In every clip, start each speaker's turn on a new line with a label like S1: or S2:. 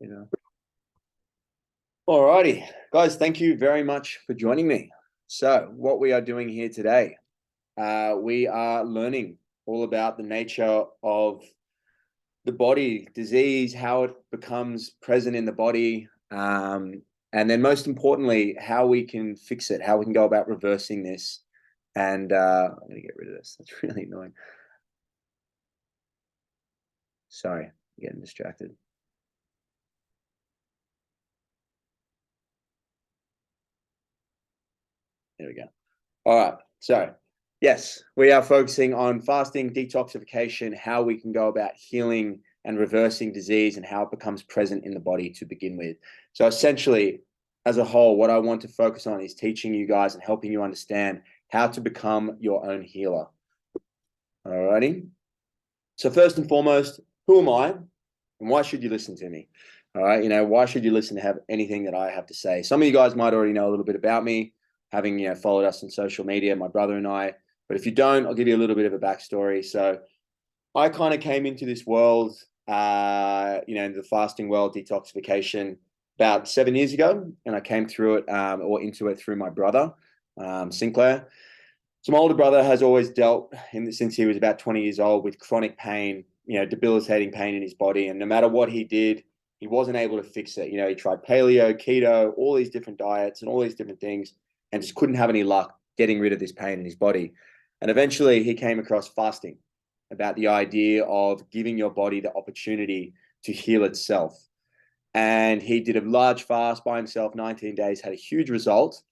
S1: You know. Alrighty, guys, thank you very much for joining me. So, what we are doing here today, we are learning all about the nature of the body, disease, how it becomes present in the body, and then most importantly, how we can fix it, how we can go about reversing this. And I'm going to get rid of this. That's really annoying. Sorry, I'm getting distracted. There we go. All right. So, yes, we are focusing on fasting, detoxification, how we can go about healing and reversing disease and how it becomes present in the body to begin with. So, essentially, as a whole, what I want to focus on is teaching you guys and helping you understand how to become your own healer. All righty. So, first and foremost, who am I and why should you listen to me? All right. Why should you listen to have anything that I have to say? Some of you guys might already know a little bit about me, having followed us on social media, my brother and I. But if you don't, I'll give you a little bit of a backstory. So I kind of came into this world, into the fasting world, detoxification, about 7 years ago, and I came through it or into it through my brother, Sinclair. So my older brother has always dealt since he was about 20 years old with chronic pain, debilitating pain in his body, and no matter what he did, he wasn't able to fix it. He tried paleo, keto, all these different diets and all these different things, and just couldn't have any luck getting rid of this pain in his body. And eventually he came across fasting, about the idea of giving your body the opportunity to heal itself. And he did a large fast by himself, 19 days, had a huge result,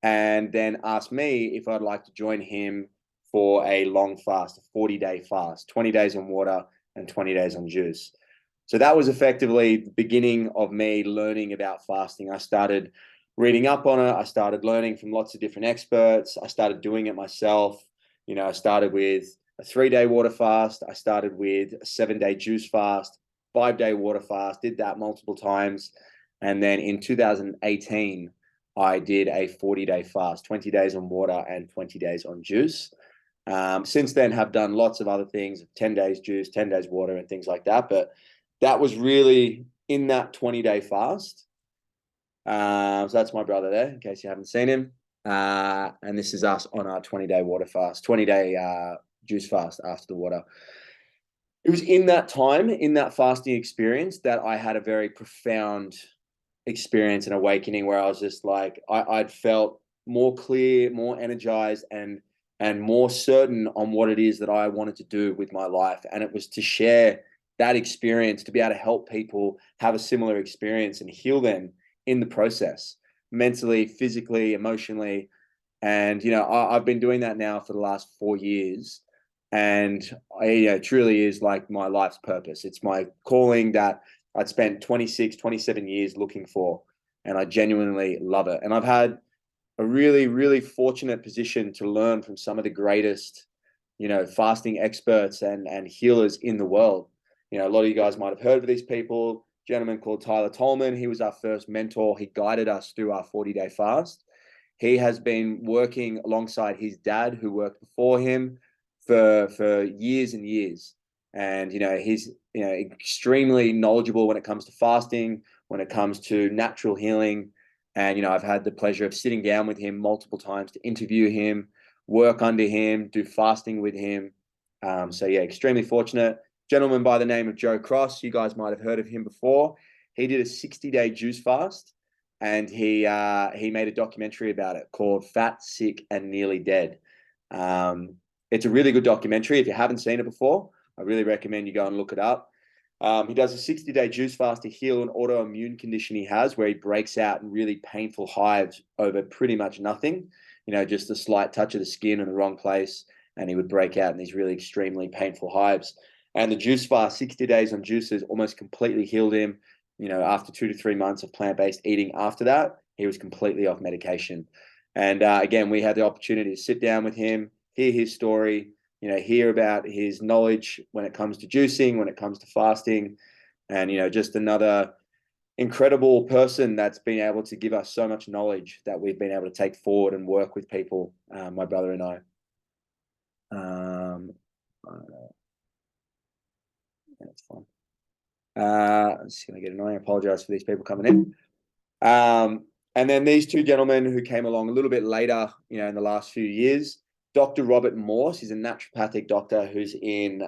S1: and then asked me if I'd like to join him for a long fast, a 40-day fast, 20 days on water and 20 days on juice. So that was effectively the beginning of me learning about fasting. I started reading up on it. I started learning from lots of different experts. I started doing it myself. I started with a 3-day water fast. I started with a 7-day juice fast, 5-day water fast, did that multiple times. And then in 2018, I did a 40-day fast, 20 days on water and 20 days on juice. Since then, have done lots of other things, 10 days juice, 10 days water and things like that. But that was really in that 20-day fast. So that's my brother there, in case you haven't seen him. And this is us on our 20-day water fast, 20-day juice fast after the water. It was in that time, in that fasting experience, that I had a very profound experience and awakening where I was just like, I'd felt more clear, more energized, and more certain on what it is that I wanted to do with my life. And it was to share that experience, to be able to help people have a similar experience and heal them in the process, mentally, physically, emotionally. And, I've been doing that now for the last 4 years. And it truly is like my life's purpose. It's my calling that I'd spent 26, 27 years looking for, and I genuinely love it. And I've had a really, really fortunate position to learn from some of the greatest, fasting experts and healers in the world. A lot of you guys might have heard of these people. A gentleman called Tyler Tolman. He was our first mentor. He guided us through our 40-day fast. He has been working alongside his dad, who worked before him, for years and years. And he's extremely knowledgeable when it comes to fasting, when it comes to natural healing. And I've had the pleasure of sitting down with him multiple times to interview him, work under him, do fasting with him. So yeah, extremely fortunate. Gentleman by the name of Joe Cross. You guys might have heard of him before. He did a 60-day juice fast, and he made a documentary about it called Fat, Sick, and Nearly Dead. It's a really good documentary. If you haven't seen it before, I really recommend you go and look it up. He does a 60-day juice fast to heal an autoimmune condition he has, where he breaks out in really painful hives over pretty much nothing, just a slight touch of the skin in the wrong place, and he would break out in these really extremely painful hives. And the juice fast, 60 days on juices, almost completely healed him. After 2 to 3 months of plant-based eating after that, he was completely off medication. And again, we had the opportunity to sit down with him, hear his story, hear about his knowledge when it comes to juicing, when it comes to fasting, and, just another incredible person that's been able to give us so much knowledge that we've been able to take forward and work with people, my brother and I. That's fine. It's going to get annoying. I apologize for these people coming in. And then these two gentlemen who came along a little bit later, in the last few years, Dr. Robert Morse, he's a naturopathic doctor who's in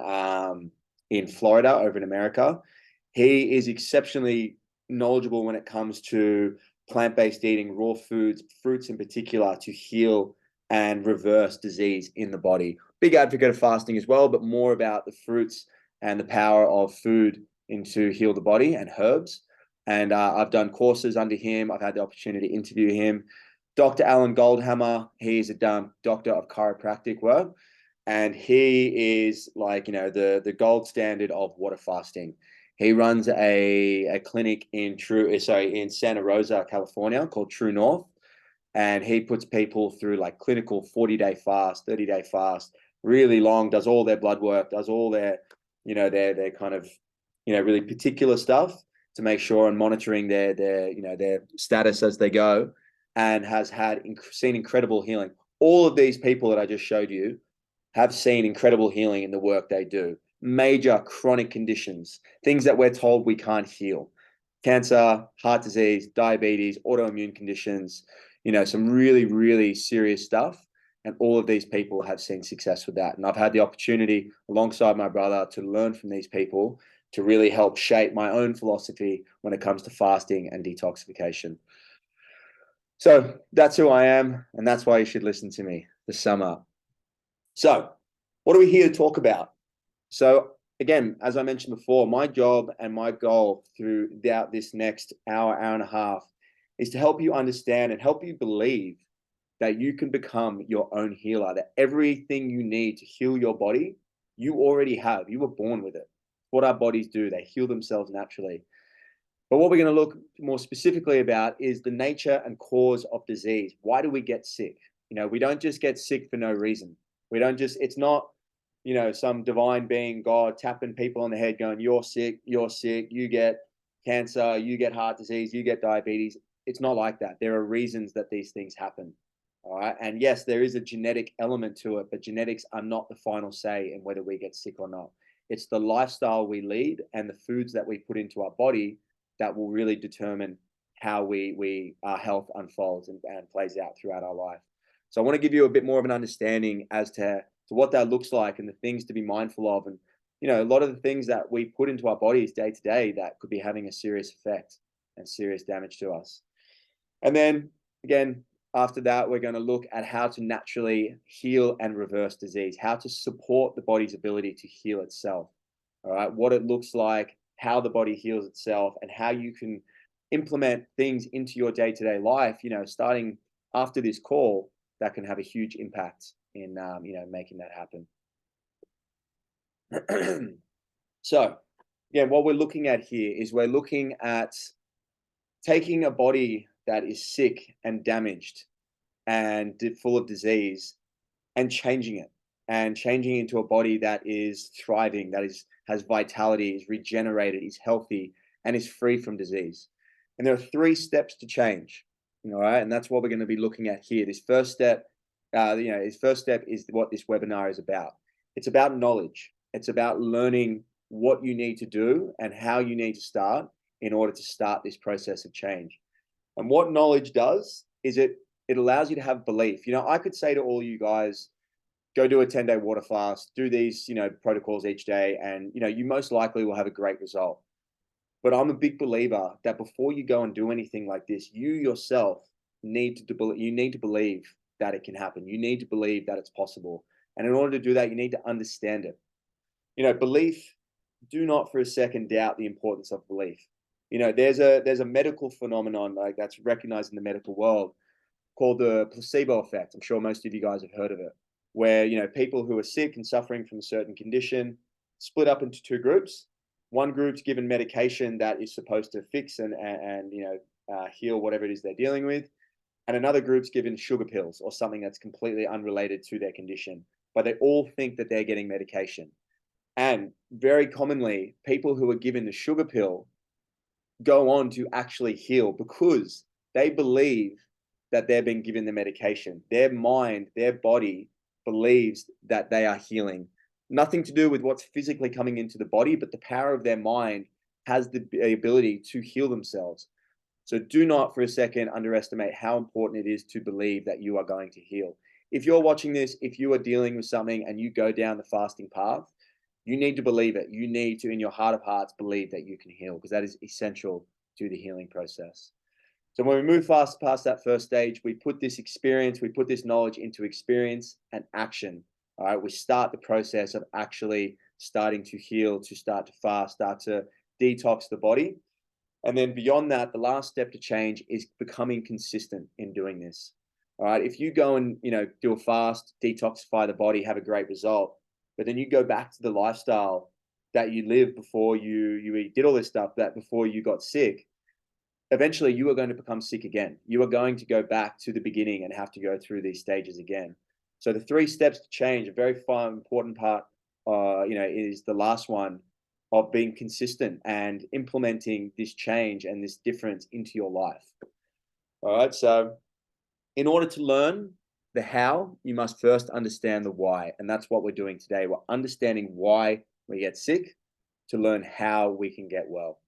S1: Florida over in America. He is exceptionally knowledgeable when it comes to plant-based eating, raw foods, fruits in particular, to heal and reverse disease in the body. Big advocate of fasting as well, but more about the fruits and the power of food into heal the body and herbs. And I've done courses under him. I've had the opportunity to interview him. Dr. Alan Goldhammer, he's a doctor of chiropractic work. And he is like, the gold standard of water fasting. He runs a clinic in Santa Rosa, California, called True North. And he puts people through like clinical 40-day fast, 30-day fast, really long, does all their blood work, does all their, their kind of, really particular stuff to make sure and monitoring their status as they go, and has seen incredible healing. All of these people that I just showed you have seen incredible healing in the work they do. Major chronic conditions, things that we're told we can't heal. Cancer, heart disease, diabetes, autoimmune conditions, some really, really serious stuff. And all of these people have seen success with that. And I've had the opportunity, alongside my brother, to learn from these people to really help shape my own philosophy when it comes to fasting and detoxification. So that's who I am, and that's why you should listen to me to sum up. So what are we here to talk about? So again, as I mentioned before, my job and my goal throughout this next hour and a half is to help you understand and help you believe that you can become your own healer, that everything you need to heal your body, you already have. You were born with it. What our bodies do, they heal themselves naturally. But what we're going to look more specifically about is the nature and cause of disease. Why do we get sick? We don't just get sick for no reason. It's not, some divine being, God, tapping people on the head going, you're sick, you get cancer, you get heart disease, you get diabetes. It's not like that. There are reasons that these things happen. All right. And yes, there is a genetic element to it, but genetics are not the final say in whether we get sick or not. It's the lifestyle we lead and the foods that we put into our body that will really determine how our health unfolds and plays out throughout our life. So I want to give you a bit more of an understanding as to what that looks like and the things to be mindful of. And, a lot of the things that we put into our bodies day to day that could be having a serious effect and serious damage to us. And then again, after that, we're going to look at how to naturally heal and reverse disease, how to support the body's ability to heal itself. All right, what it looks like, how the body heals itself, and how you can implement things into your day-to-day life, starting after this call, that can have a huge impact in, making that happen. So, again, what we're looking at here is we're looking at taking a body that is sick and damaged and full of disease and changing it into a body that is thriving, that has vitality, is regenerated, is healthy, and is free from disease. And there are 3 steps to change. All right. And that's what we're going to be looking at here. This first step, is what this webinar is about. It's about knowledge. It's about learning what you need to do and how you need to start in order to start this process of change. And what knowledge does is it allows you to have belief. I could say to all you guys, go do a 10-day water fast, do these, protocols each day, and, you most likely will have a great result. But I'm a big believer that before you go and do anything like this, you yourself need to believe that it can happen. You need to believe that it's possible. And in order to do that, you need to understand it. Belief, do not for a second doubt the importance of belief. There's a medical phenomenon like that's recognized in the medical world called the placebo effect. I'm sure most of you guys have heard of it, where, people who are sick and suffering from a certain condition split up into 2 groups. One group's given medication that is supposed to fix and heal whatever it is they're dealing with. And another group's given sugar pills or something that's completely unrelated to their condition, but they all think that they're getting medication. And very commonly, people who are given the sugar pill go on to actually heal because they believe that they've been given the medication. Their mind, their body believes that they are healing. Nothing to do with what's physically coming into the body, but the power of their mind has the ability to heal themselves. So do not for a second underestimate how important it is to believe that you are going to heal. If you're watching this, if you are dealing with something and you go down the fasting path, you need to believe it. You need to, in your heart of hearts, believe that you can heal, because that is essential to the healing process. So when we move past that first stage, we put this experience, we put this knowledge into experience and action. All right, we start the process of actually starting to heal, to start to fast, start to detox the body. And then beyond that, the last step to change is becoming consistent in doing this. All right, if you go and do a fast, detoxify the body, have a great result, but then you go back to the lifestyle that you lived before you did all this stuff, that before you got sick, eventually you are going to become sick again. You are going to go back to the beginning and have to go through these stages again. So the 3 steps to change, a very important part, is the last one, of being consistent and implementing this change and this difference into your life. All right. So in order to learn the how, you must first understand the why. And that's what we're doing today. We're understanding why we get sick to learn how we can get well.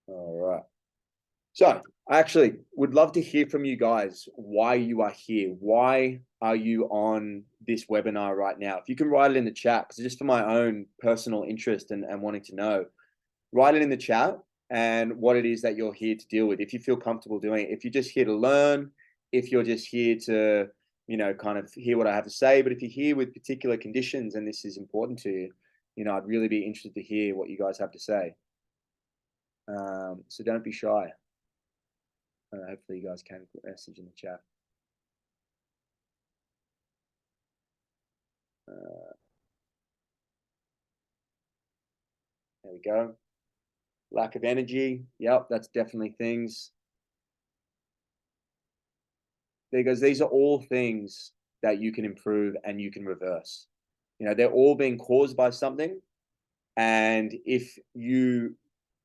S1: All right. So I actually would love to hear from you guys why you are here. Why are you on this webinar right now? If you can write it in the chat, because just for my own personal interest and wanting to know, write it in the chat and what it is that you're here to deal with. If you feel comfortable doing it, if you're just here to learn, if you're just here to, kind of hear what I have to say, but if you're here with particular conditions and this is important to you, I'd really be interested to hear what you guys have to say. So don't be shy. Hopefully you guys can put a message in the chat. There we go. Lack of energy. Yep, that's definitely things. Because these are all things that you can improve and you can reverse. They're all being caused by something. And if you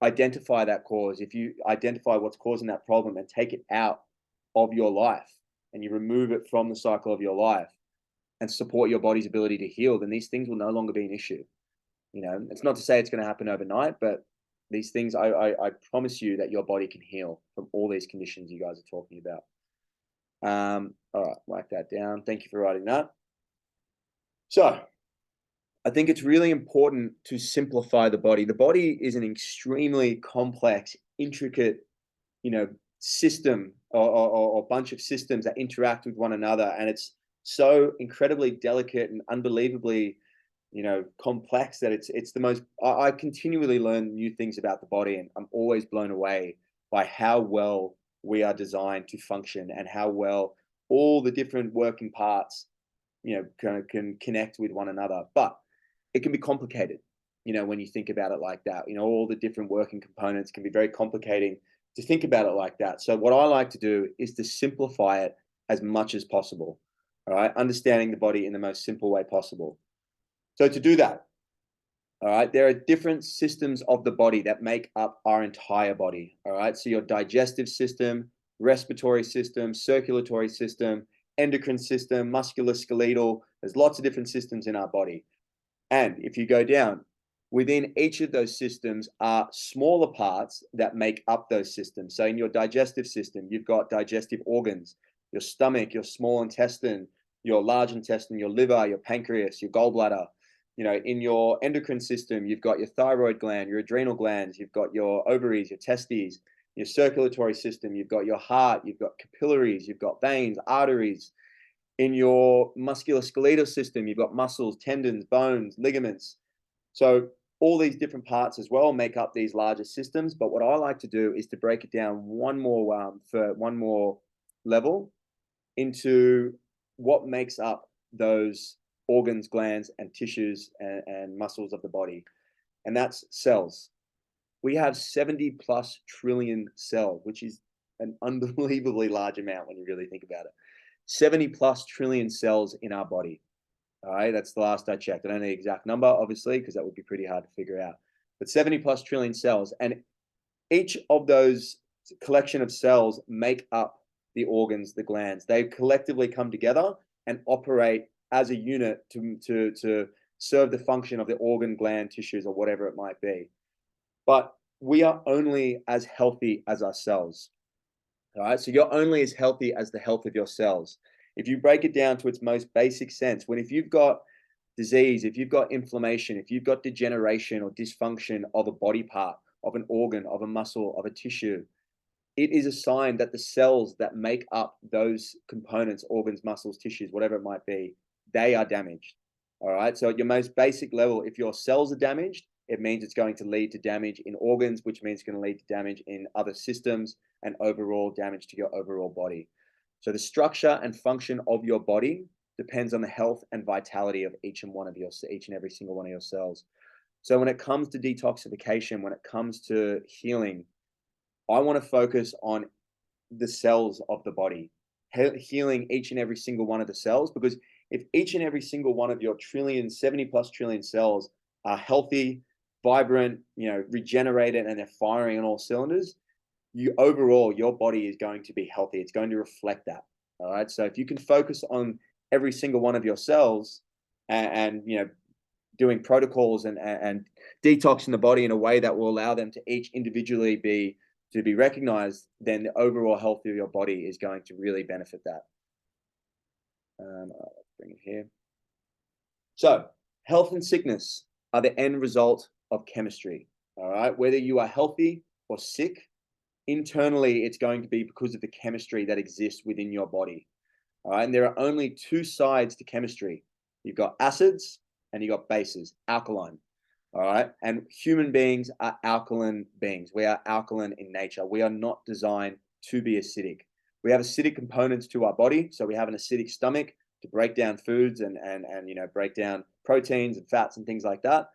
S1: identify that cause, if you identify what's causing that problem and take it out of your life and you remove it from the cycle of your life and support your body's ability to heal, then these things will no longer be an issue. It's not to say it's going to happen overnight, but these things, I promise you that your body can heal from all these conditions you guys are talking about. All right, write that down. Thank you for writing that. So I think it's really important to simplify the body. The body is an extremely complex, intricate, system or bunch of systems that interact with one another. And it's so incredibly delicate and unbelievably, complex that it's the most, I continually learn new things about the body, and I'm always blown away by how well we are designed to function and how well all the different working parts, can connect with one another. But it can be complicated, when you think about it like that. All the different working components can be very complicating to think about it like that. So what I like to do is to simplify it as much as possible. All right, understanding the body in the most simple way possible. So to do that, all right, there are different systems of the body that make up our entire body. All right, so your digestive system, respiratory system, circulatory system, endocrine system, musculoskeletal. There's lots of different systems in our body. And if you go down, within each of those systems are smaller parts that make up those systems. So in your digestive system, you've got digestive organs, your stomach, your small intestine, your large intestine, your liver, your pancreas, your gallbladder. In your endocrine system, you've got your thyroid gland, your adrenal glands, you've got your ovaries, your testes. Your circulatory system, you've got your heart, you've got capillaries, you've got veins, arteries. In your musculoskeletal system, you've got muscles, tendons, bones, ligaments. So all these different parts as well make up these larger systems. But what I like to do is to break it down one more level into what makes up those organs, glands, and tissues and muscles of the body. And that's cells. We have 70 plus trillion cells, which is an unbelievably large amount when you really think about it. 70 plus trillion cells in our body. All right, that's the last I checked. I don't know the exact number, obviously, because that would be pretty hard to figure out. But 70 plus trillion cells, and each of those collection of cells make up the organs, the glands. They collectively come together and operate as a unit to serve the function of the organ, gland, tissues, or whatever it might be. But we are only as healthy as our cells. All right, so you're only as healthy as the health of your cells. If you break it down to its most basic sense, if you've got disease, if you've got inflammation, if you've got degeneration or dysfunction of a body part, of an organ, of a muscle, of a tissue, it is a sign that the cells that make up those components, organs, muscles, tissues, whatever it might be, they are damaged. All right, so at your most basic level, if your cells are damaged, it means it's going to lead to damage in organs, which means it's going to lead to damage in other systems and overall damage to your overall body. So the structure and function of your body depends on the health and vitality of each and every single one of your cells. So when it comes to detoxification, when it comes to healing, I want to focus on the cells of the body, healing each and every single one of the cells, because if each and every single one of your 70+ trillion cells are healthy, vibrant, regenerated, and they're firing on all cylinders, overall, your body is going to be healthy. It's going to reflect that. All right. So if you can focus on every single one of your cells and doing protocols and detoxing the body in a way that will allow them to each individually be recognized, then the overall health of your body is going to really benefit that. Let's bring it here. So health and sickness are the end result of chemistry. All right. Whether you are healthy or sick, internally, it's going to be because of the chemistry that exists within your body. All right. And there are only two sides to chemistry. You've got acids and you've got bases, alkaline. All right. And human beings are alkaline beings. We are alkaline in nature. We are not designed to be acidic. We have acidic components to our body. So we have an acidic stomach to break down foods and break down proteins and fats and things like that.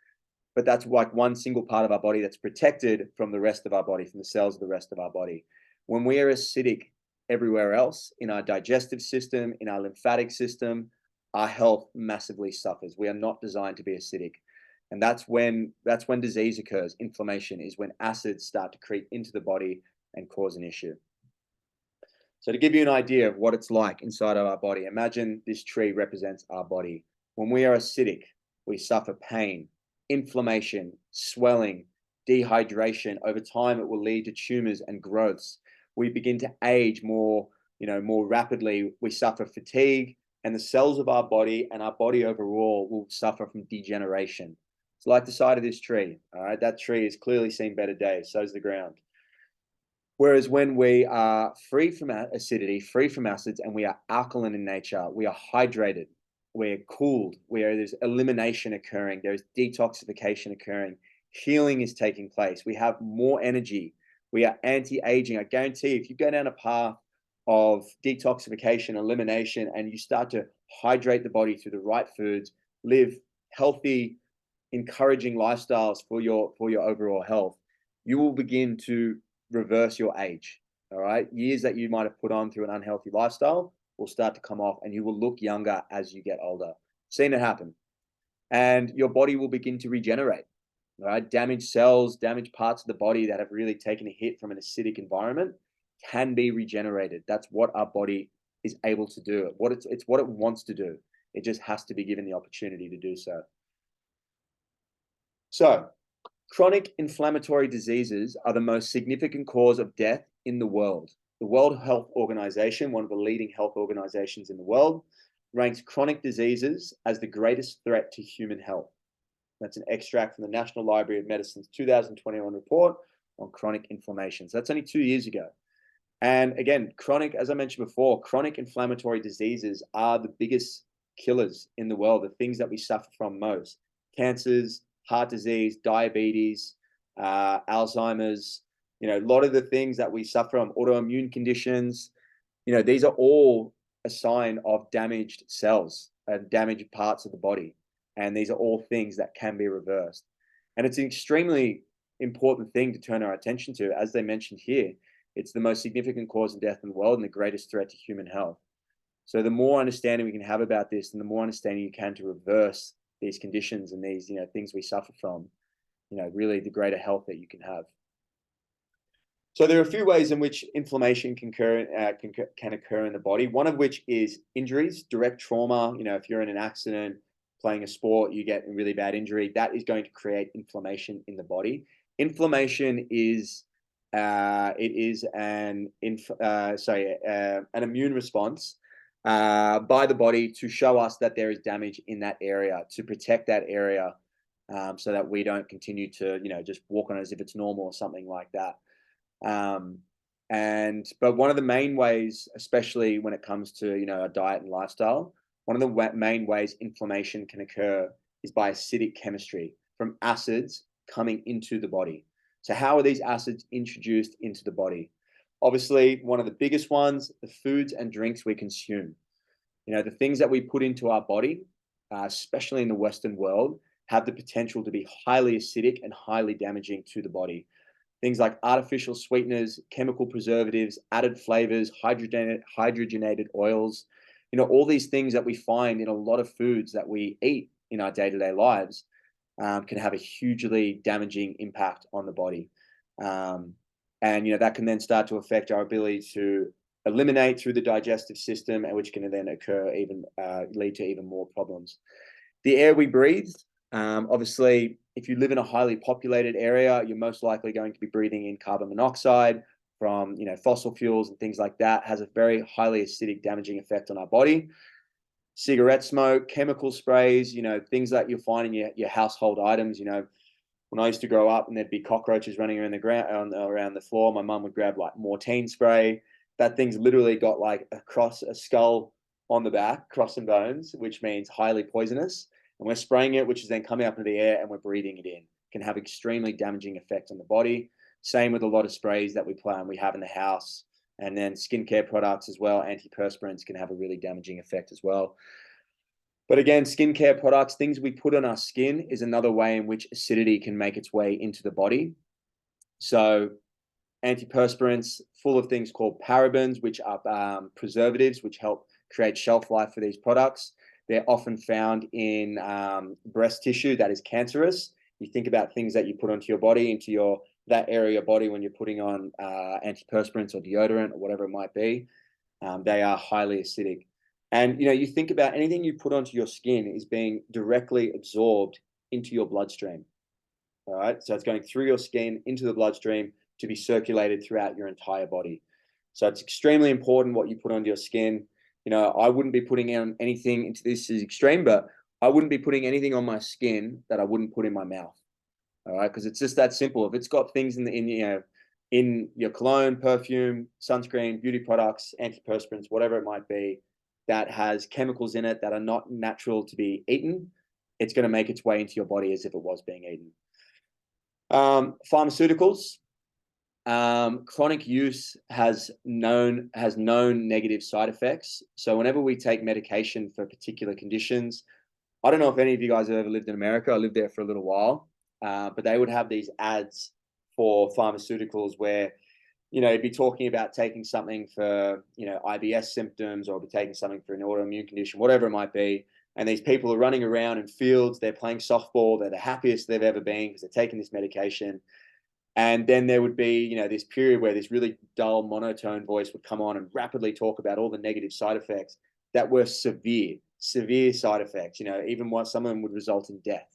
S1: But that's like one single part of our body that's protected from the rest of our body, from the cells of the rest of our body. When we are acidic everywhere else, in our digestive system, in our lymphatic system, our health massively suffers. We are not designed to be acidic. And that's when disease occurs. Inflammation is when acids start to creep into the body and cause an issue. So to give you an idea of what it's like inside of our body, imagine this tree represents our body. When we are acidic, we suffer pain, inflammation, swelling, dehydration. Over time, it will lead to tumors and growths. We begin to age more rapidly. We suffer fatigue, and the cells of our body and our body overall will suffer from degeneration. It's like the side of this tree. All right, that tree has clearly seen better days. So's the ground. Whereas when we are free from acidity, free from acids, and we are alkaline in nature, we are hydrated, we're cooled, there's elimination occurring, there's detoxification occurring, healing is taking place, we have more energy, we are anti-aging. I guarantee if you go down a path of detoxification, elimination, and you start to hydrate the body through the right foods, live healthy, encouraging lifestyles for your overall health, you will begin to reverse your age. All right, years that you might have put on through an unhealthy lifestyle will start to come off, and you will look younger as you get older. Seen it happen. And your body will begin to regenerate. All right, damaged cells, damaged parts of the body that have really taken a hit from an acidic environment can be regenerated. That's what our body is able to do. It's what it wants to do. It just has to be given the opportunity to do so. So, chronic inflammatory diseases are the most significant cause of death in the world. The World Health Organization, one of the leading health organizations in the world, ranks chronic diseases as the greatest threat to human health. That's an extract from the National Library of Medicine's 2021 report on chronic inflammation. So that's only 2 years ago. And again, as I mentioned before, chronic inflammatory diseases are the biggest killers in the world, the things that we suffer from most. Cancers, heart disease, diabetes, Alzheimer's, a lot of the things that we suffer from, autoimmune conditions, these are all a sign of damaged cells and damaged parts of the body. And these are all things that can be reversed. And it's an extremely important thing to turn our attention to. As they mentioned here, it's the most significant cause of death in the world and the greatest threat to human health. So the more understanding we can have about this, and the more understanding you can to reverse these conditions and these, things we suffer from, really the greater health that you can have. So there are a few ways in which inflammation can occur in the body. One of which is injuries, direct trauma. If you're in an accident, playing a sport, you get a really bad injury, that is going to create inflammation in the body. Inflammation is an immune response by the body to show us that there is damage in that area, to protect that area, so that we don't continue to, just walk on it as if it's normal or something like that. But one of the main ways, especially when it comes to, a diet and lifestyle, one of the main ways inflammation can occur is by acidic chemistry from acids coming into the body. So how are these acids introduced into the body? Obviously, one of the biggest ones, the foods and drinks we consume. The things that we put into our body, especially in the Western world, have the potential to be highly acidic and highly damaging to the body. Things like artificial sweeteners, chemical preservatives, added flavors, hydrogenated oils, all these things that we find in a lot of foods that we eat in our day-to-day lives can have a hugely damaging impact on the body. And that can then start to affect our ability to eliminate through the digestive system, and which can then lead to even more problems. The air we breathe, obviously, if you live in a highly populated area, you're most likely going to be breathing in carbon monoxide from, fossil fuels and things like that. Has a very highly acidic, damaging effect on our body. Cigarette smoke, chemical sprays, things that you'll find in your household items. When I used to grow up and there'd be cockroaches running around the ground, around the floor, my mum would grab like Mortein spray. That thing's literally got like a skull on the back, cross and bones, which means highly poisonous. And we're spraying it, which is then coming up into the air and we're breathing it in. It can have extremely damaging effect on the body. Same with a lot of sprays that we have in the house. And then skincare products as well, antiperspirants can have a really damaging effect as well. But again, skincare products, things we put on our skin is another way in which acidity can make its way into the body. So antiperspirants, full of things called parabens, which are preservatives, which help create shelf life for these products. They're often found in breast tissue that is cancerous. You think about things that you put onto your body, into that area of your body when you're putting on antiperspirants or deodorant or whatever it might be. They are highly acidic. And, you think about anything you put onto your skin is being directly absorbed into your bloodstream. All right. So it's going through your skin into the bloodstream to be circulated throughout your entire body. So it's extremely important what you put onto your skin. I wouldn't be putting on anything into this is extreme, but I wouldn't be putting anything on my skin that I wouldn't put in my mouth. All right. Because it's just that simple. If it's got things in your cologne, perfume, sunscreen, beauty products, antiperspirants, whatever it might be, that has chemicals in it that are not natural to be eaten, it's going to make its way into your body as if it was being eaten. Pharmaceuticals. Chronic use has known negative side effects. So whenever we take medication for particular conditions, I don't know if any of you guys have ever lived in America. I lived there for a little while, but they would have these ads for pharmaceuticals where, you'd be talking about taking something for, IBS symptoms, or be taking something for an autoimmune condition, whatever it might be. And these people are running around in fields, they're playing softball, they're the happiest they've ever been because they're taking this medication. And then there would be, this period where this really dull, monotone voice would come on and rapidly talk about all the negative side effects that were severe side effects. Even once some of them would result in death.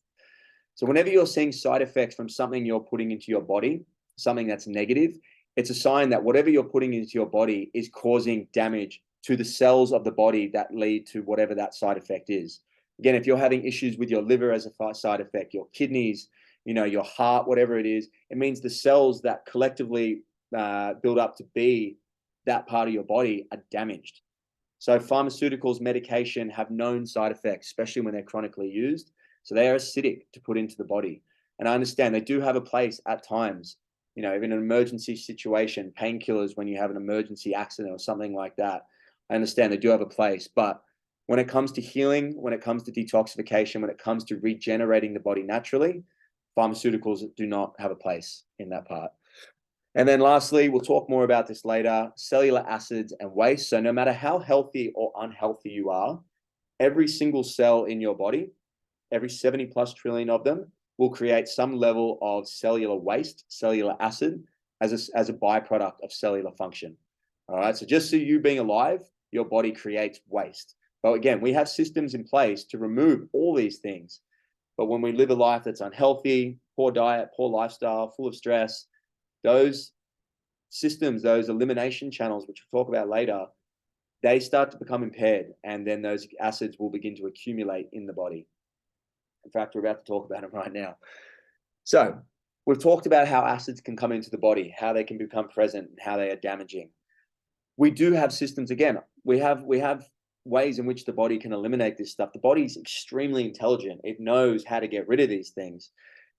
S1: So whenever you're seeing side effects from something you're putting into your body, something that's negative, it's a sign that whatever you're putting into your body is causing damage to the cells of the body that lead to whatever that side effect is. Again, if you're having issues with your liver as a side effect, your kidneys, your heart, whatever it is, it means the cells that collectively build up to be that part of your body are damaged. So pharmaceuticals, medication have known side effects, especially when they're chronically used. So they are acidic to put into the body. And I understand they do have a place at times, in an emergency situation, painkillers when you have an emergency accident or something like that. I understand they do have a place, but when it comes to healing, when it comes to detoxification, when it comes to regenerating the body naturally, pharmaceuticals do not have a place in that part. And then lastly, we'll talk more about this later, cellular acids and waste. So no matter how healthy or unhealthy you are, every single cell in your body, every 70 plus trillion of them, will create some level of cellular waste, cellular acid, as a byproduct of cellular function. All right. So just so you being alive, your body creates waste. But again, we have systems in place to remove all these things. But when we live a life that's unhealthy, poor diet, poor lifestyle, full of stress, those systems, those elimination channels, which we'll talk about later, they start to become impaired, and then those acids will begin to accumulate in the body. In fact, we're about to talk about them right now. So we've talked about how acids can come into the body, how they can become present, and how they are damaging. We do have systems. Again, we have ways in which the body can eliminate this stuff. The body is extremely intelligent. It knows how to get rid of these things.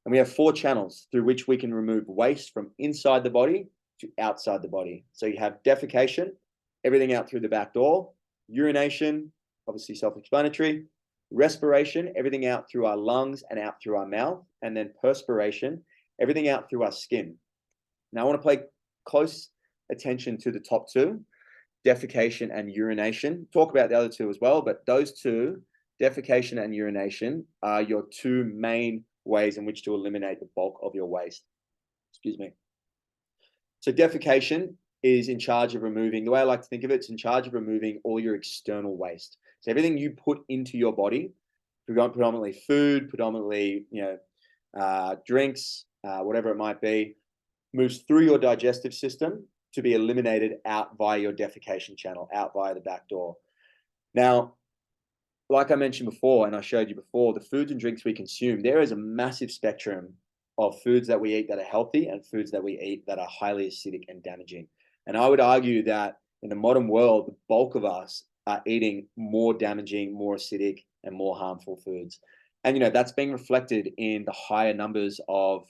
S1: And we have 4 channels through which we can remove waste from inside the body to outside the body. So you have defecation, everything out through the back door; urination, obviously self-explanatory; respiration, everything out through our lungs and out through our mouth; and then perspiration, everything out through our skin. Now I want to pay close attention to the top 2, defecation and urination. Talk about the other 2 as well, but those 2, defecation and urination, are your 2 main ways in which to eliminate the bulk of your waste. Excuse me. So defecation is in charge of removing, the way I like to think of it, it's in charge of removing all your external waste. So everything you put into your body, predominantly food, predominantly drinks, whatever it might be, moves through your digestive system to be eliminated out via your defecation channel, out via the back door. Now, like I mentioned before, and I showed you before, the foods and drinks we consume, there is a massive spectrum of foods that we eat that are healthy and foods that we eat that are highly acidic and damaging. And I would argue that in the modern world, the bulk of us are eating more damaging, more acidic, and more harmful foods. And, that's being reflected in the higher numbers of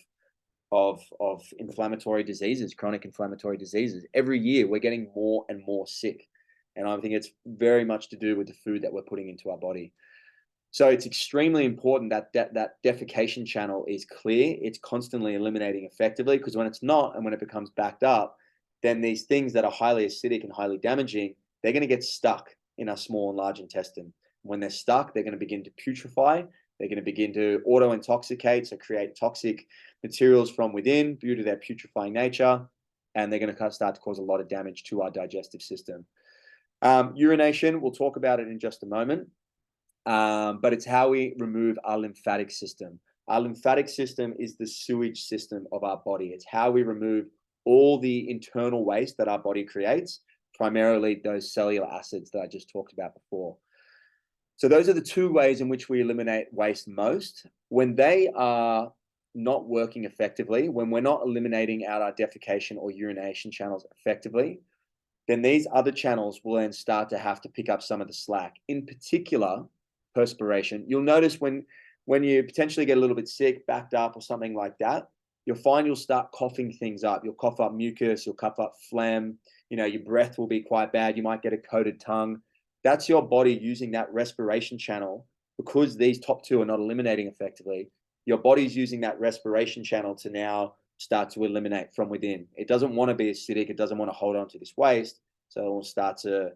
S1: inflammatory diseases, chronic inflammatory diseases. Every year, we're getting more and more sick. And I think it's very much to do with the food that we're putting into our body. So it's extremely important that that defecation channel is clear. It's constantly eliminating effectively, because when it's not, and when it becomes backed up, then these things that are highly acidic and highly damaging, they're going to get stuck in our small and large intestine. When they're stuck, they're going to begin to putrefy. They're going to begin to auto-intoxicate, so create toxic materials from within due to their putrefying nature, and they're going to start to cause a lot of damage to our digestive system. Urination, we'll talk about it in just a moment, but it's how we remove our lymphatic system. Our lymphatic system is the sewage system of our body. It's how we remove all the internal waste that our body creates, primarily those cellular acids that I just talked about before. So those are the 2 ways in which we eliminate waste most. When they are not working effectively, when we're not eliminating out our defecation or urination channels effectively, then these other channels will then start to have to pick up some of the slack. In particular, perspiration. You'll notice when you potentially get a little bit sick, backed up or something like that, you'll find you'll start coughing things up. You'll cough up mucus, you'll cough up phlegm, your breath will be quite bad. You might get a coated tongue. That's your body using that respiration channel. Because these top 2 are not eliminating effectively, your body's using that respiration channel to now start to eliminate from within. It doesn't want to be acidic. It doesn't want to hold on to this waste. So it will start to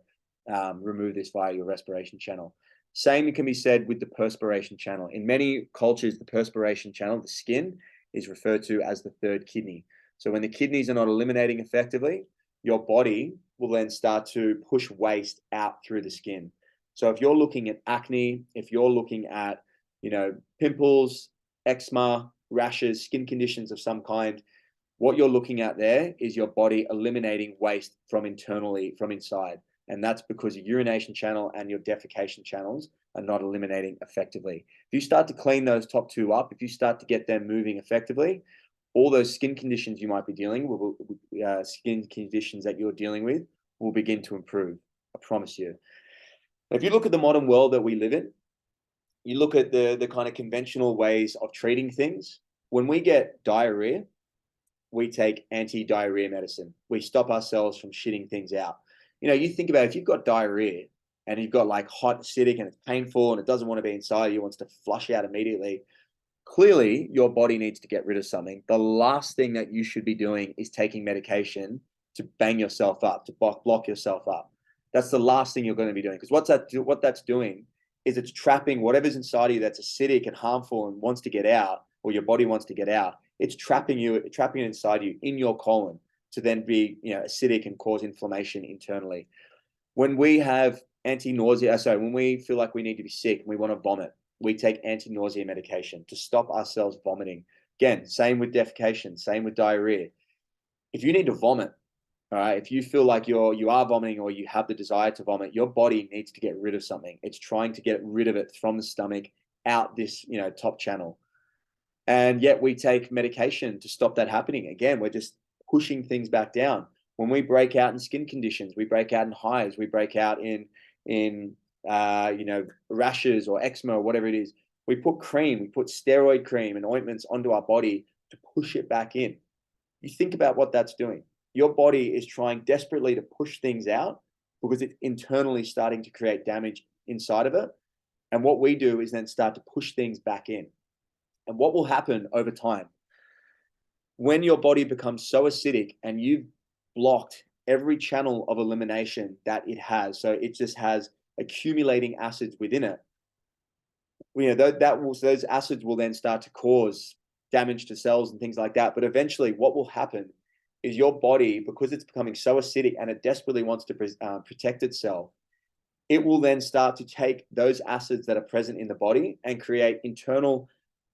S1: remove this via your respiration channel. Same can be said with the perspiration channel. In many cultures, the perspiration channel, the skin, is referred to as the 3rd kidney. So when the kidneys are not eliminating effectively, your body will then start to push waste out through the skin. So if you're looking at acne, if you're looking at, pimples, eczema, rashes, skin conditions of some kind, what you're looking at there is your body eliminating waste from internally, from inside. And that's because your urination channel and your defecation channels are not eliminating effectively. If you start to clean those top 2 up, if you start to get them moving effectively, all those skin conditions you might be dealing with, skin conditions that you're dealing with, will begin to improve. I promise you. If you look at the modern world that we live in, you look at the kind of conventional ways of treating things. When we get diarrhea, we take anti-diarrhea medicine. We stop ourselves from shitting things out. You think about it, if you've got diarrhea and you've got like hot, acidic, and it's painful and it doesn't want to be inside you, wants to flush out immediately, clearly your body needs to get rid of something. The last thing that you should be doing is taking medication to bang yourself up, to block yourself up. That's the last thing you're going to be doing, because what that's doing is it's trapping whatever's inside of you that's acidic and harmful and wants to get out, or your body wants to get out. It's trapping it inside you in your colon to then be acidic and cause inflammation internally. When we have anti-nausea, sorry, when we feel like we need to be sick and we want to vomit, we take anti-nausea medication to stop ourselves vomiting. Again, same with defecation, same with diarrhea. If you need to vomit, all right, if you feel like you are vomiting or you have the desire to vomit, your body needs to get rid of something. It's trying to get rid of it from the stomach out this, top channel. And yet we take medication to stop that happening. Again, we're just pushing things back down. When we break out in skin conditions, we break out in hives, we break out in rashes or eczema or whatever it is. We put cream, we put steroid cream and ointments onto our body to push it back in. You think about what that's doing. Your body is trying desperately to push things out because it's internally starting to create damage inside of it. And what we do is then start to push things back in. And what will happen over time, when your body becomes so acidic and you've blocked every channel of elimination that it has, so it just has accumulating acids within it, those acids will then start to cause damage to cells and things like that. But eventually what will happen is your body, because it's becoming so acidic and it desperately wants to protect itself, it will then start to take those acids that are present in the body and create internal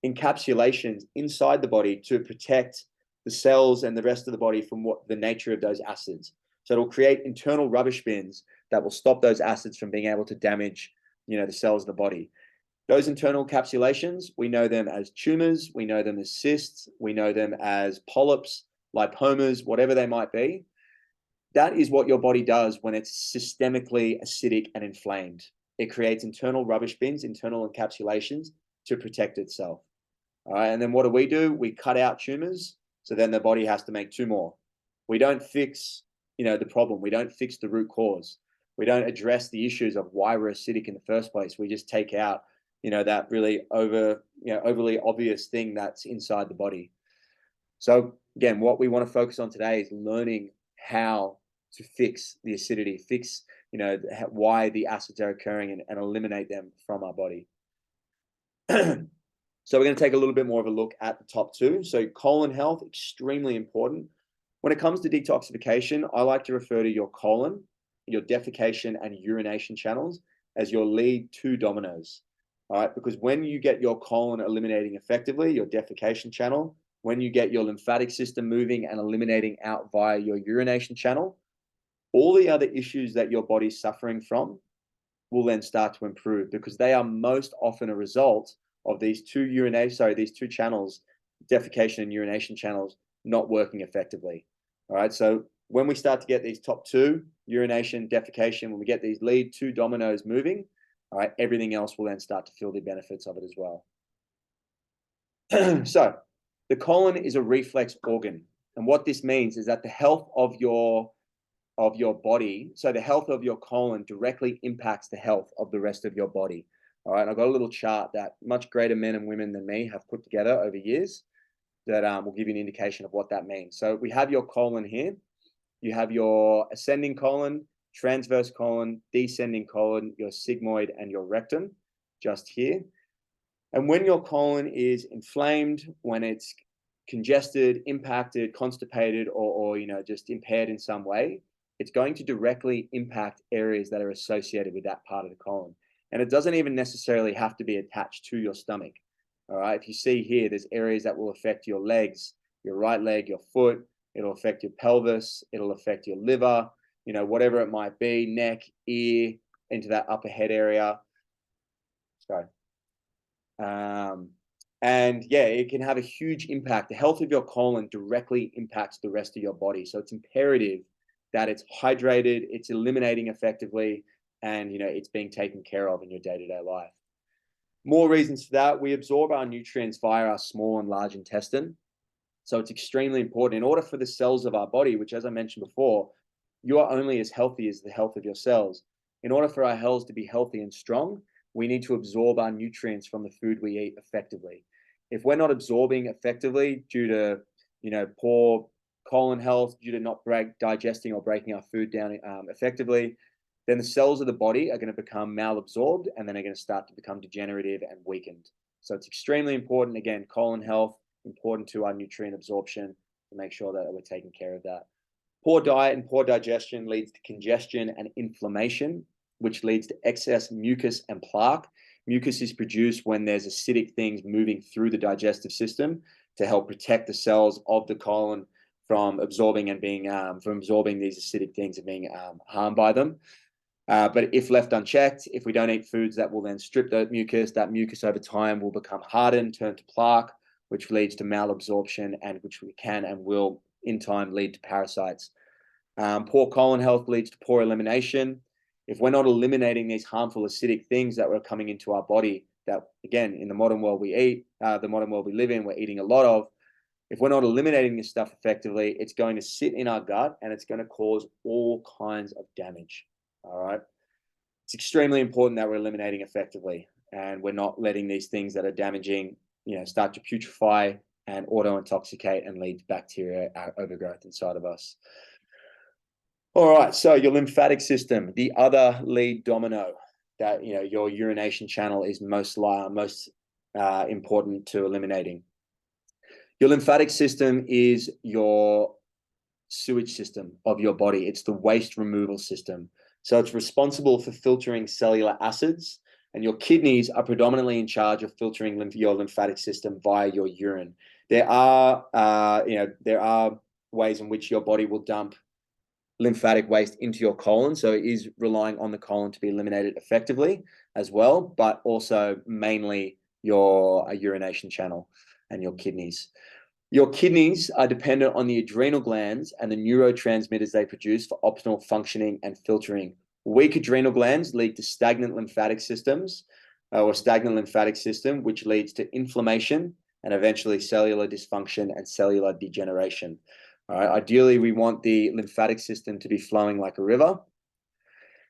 S1: encapsulations inside the body to protect the cells and the rest of the body from what the nature of those acids. So it'll create internal rubbish bins that will stop those acids from being able to damage, the cells of the body. Those internal encapsulations, we know them as tumors, we know them as cysts, we know them as polyps, lipomas, whatever they might be. That is what your body does when it's systemically acidic and inflamed. It creates internal rubbish bins, internal encapsulations to protect itself. All right, and then what do? We cut out tumors, so then the body has to make two more. We don't fix, the problem. We don't fix the root cause. We don't address the issues of why we're acidic in the first place. We just take out, that really overly obvious thing that's inside the body. So again, what we want to focus on today is learning how to fix the acidity, fix, why the acids are occurring and eliminate them from our body. So we're going to take a little bit more of a look at the top two. So colon health, extremely important. When it comes to detoxification, I like to refer to your colon, your defecation and urination channels as your lead two dominoes. All right, because when you get your colon eliminating effectively, your defecation channel, when you get your lymphatic system moving and eliminating out via your urination channel, all the other issues that your body's suffering from will then start to improve, because they are most often a result of these two channels, defecation and urination channels, not working effectively. All right, so when we start to get these top two, urination, defecation, when we get these lead two dominoes moving, all right, everything else will then start to feel the benefits of it as well. So the colon is a reflex organ. And what this means is that the health of your body, so the health of your colon directly impacts the health of the rest of your body. All right, I've got a little chart that much greater men and women than me have put together over years that will give you an indication of what that means. So we have your colon here. You have your ascending colon, transverse colon, descending colon, your sigmoid, and your rectum just here. And when your colon is inflamed, when it's congested, impacted, constipated, or just impaired in some way, it's going to directly impact areas that are associated with that part of the colon. And it doesn't even necessarily have to be attached to your stomach. All right, if you see here, there's areas that will affect your legs, your right leg, your foot. It'll affect your pelvis. It'll affect your liver, whatever it might be, neck, ear, into that upper head area. Sorry. And yeah, it can have a huge impact. The health of your colon directly impacts the rest of your body. So it's imperative that it's hydrated, it's eliminating effectively, and it's being taken care of in your day-to-day life. More reasons for that: we absorb our nutrients via our small and large intestine. So it's extremely important. In order for the cells of our body, which, as I mentioned before, you are only as healthy as the health of your cells. In order for our cells to be healthy and strong, we need to absorb our nutrients from the food we eat effectively. If we're not absorbing effectively due to, poor colon health, due to not digesting or breaking our food down effectively, then the cells of the body are going to become malabsorbed, and then are going to start to become degenerative and weakened. So it's extremely important. Again, colon health, important to our nutrient absorption, to make sure that we're taking care of that. Poor diet and poor digestion leads to congestion and inflammation which leads to excess mucus and plaque. Mucus is produced when there's acidic things moving through the digestive system to help protect the cells of the colon from absorbing and being from absorbing these acidic things and being harmed by them. But if left unchecked, if we don't eat foods that will then strip that mucus over time will become hardened, turn to plaque, which leads to malabsorption and which we can and will in time lead to parasites. Poor colon health leads to poor elimination. If we're not eliminating these harmful acidic things that are coming into our body, that again, in the modern world we eat, the modern world we live in, we're eating a lot of. If we're not eliminating this stuff effectively, it's going to sit in our gut and it's going to cause all kinds of damage. All right. It's extremely important that we're eliminating effectively and we're not letting these things that are damaging, start to putrefy and auto-intoxicate and lead to bacteria overgrowth inside of us. All right, so your lymphatic system, the other lead domino that your urination channel is most important to eliminating. Your lymphatic system is your sewage system of your body. It's the waste removal system. So it's responsible for filtering cellular acids, and your kidneys are predominantly in charge of filtering your lymphatic system via your urine. There are ways in which your body will dump lymphatic waste into your colon, so it is relying on the colon to be eliminated effectively as well, but also mainly your urination channel and your kidneys. Your kidneys are dependent on the adrenal glands and the neurotransmitters they produce for optimal functioning and filtering. Weak adrenal glands lead to stagnant lymphatic systems or stagnant lymphatic system, which leads to inflammation and eventually cellular dysfunction and cellular degeneration. All right. Ideally, we want the lymphatic system to be flowing like a river.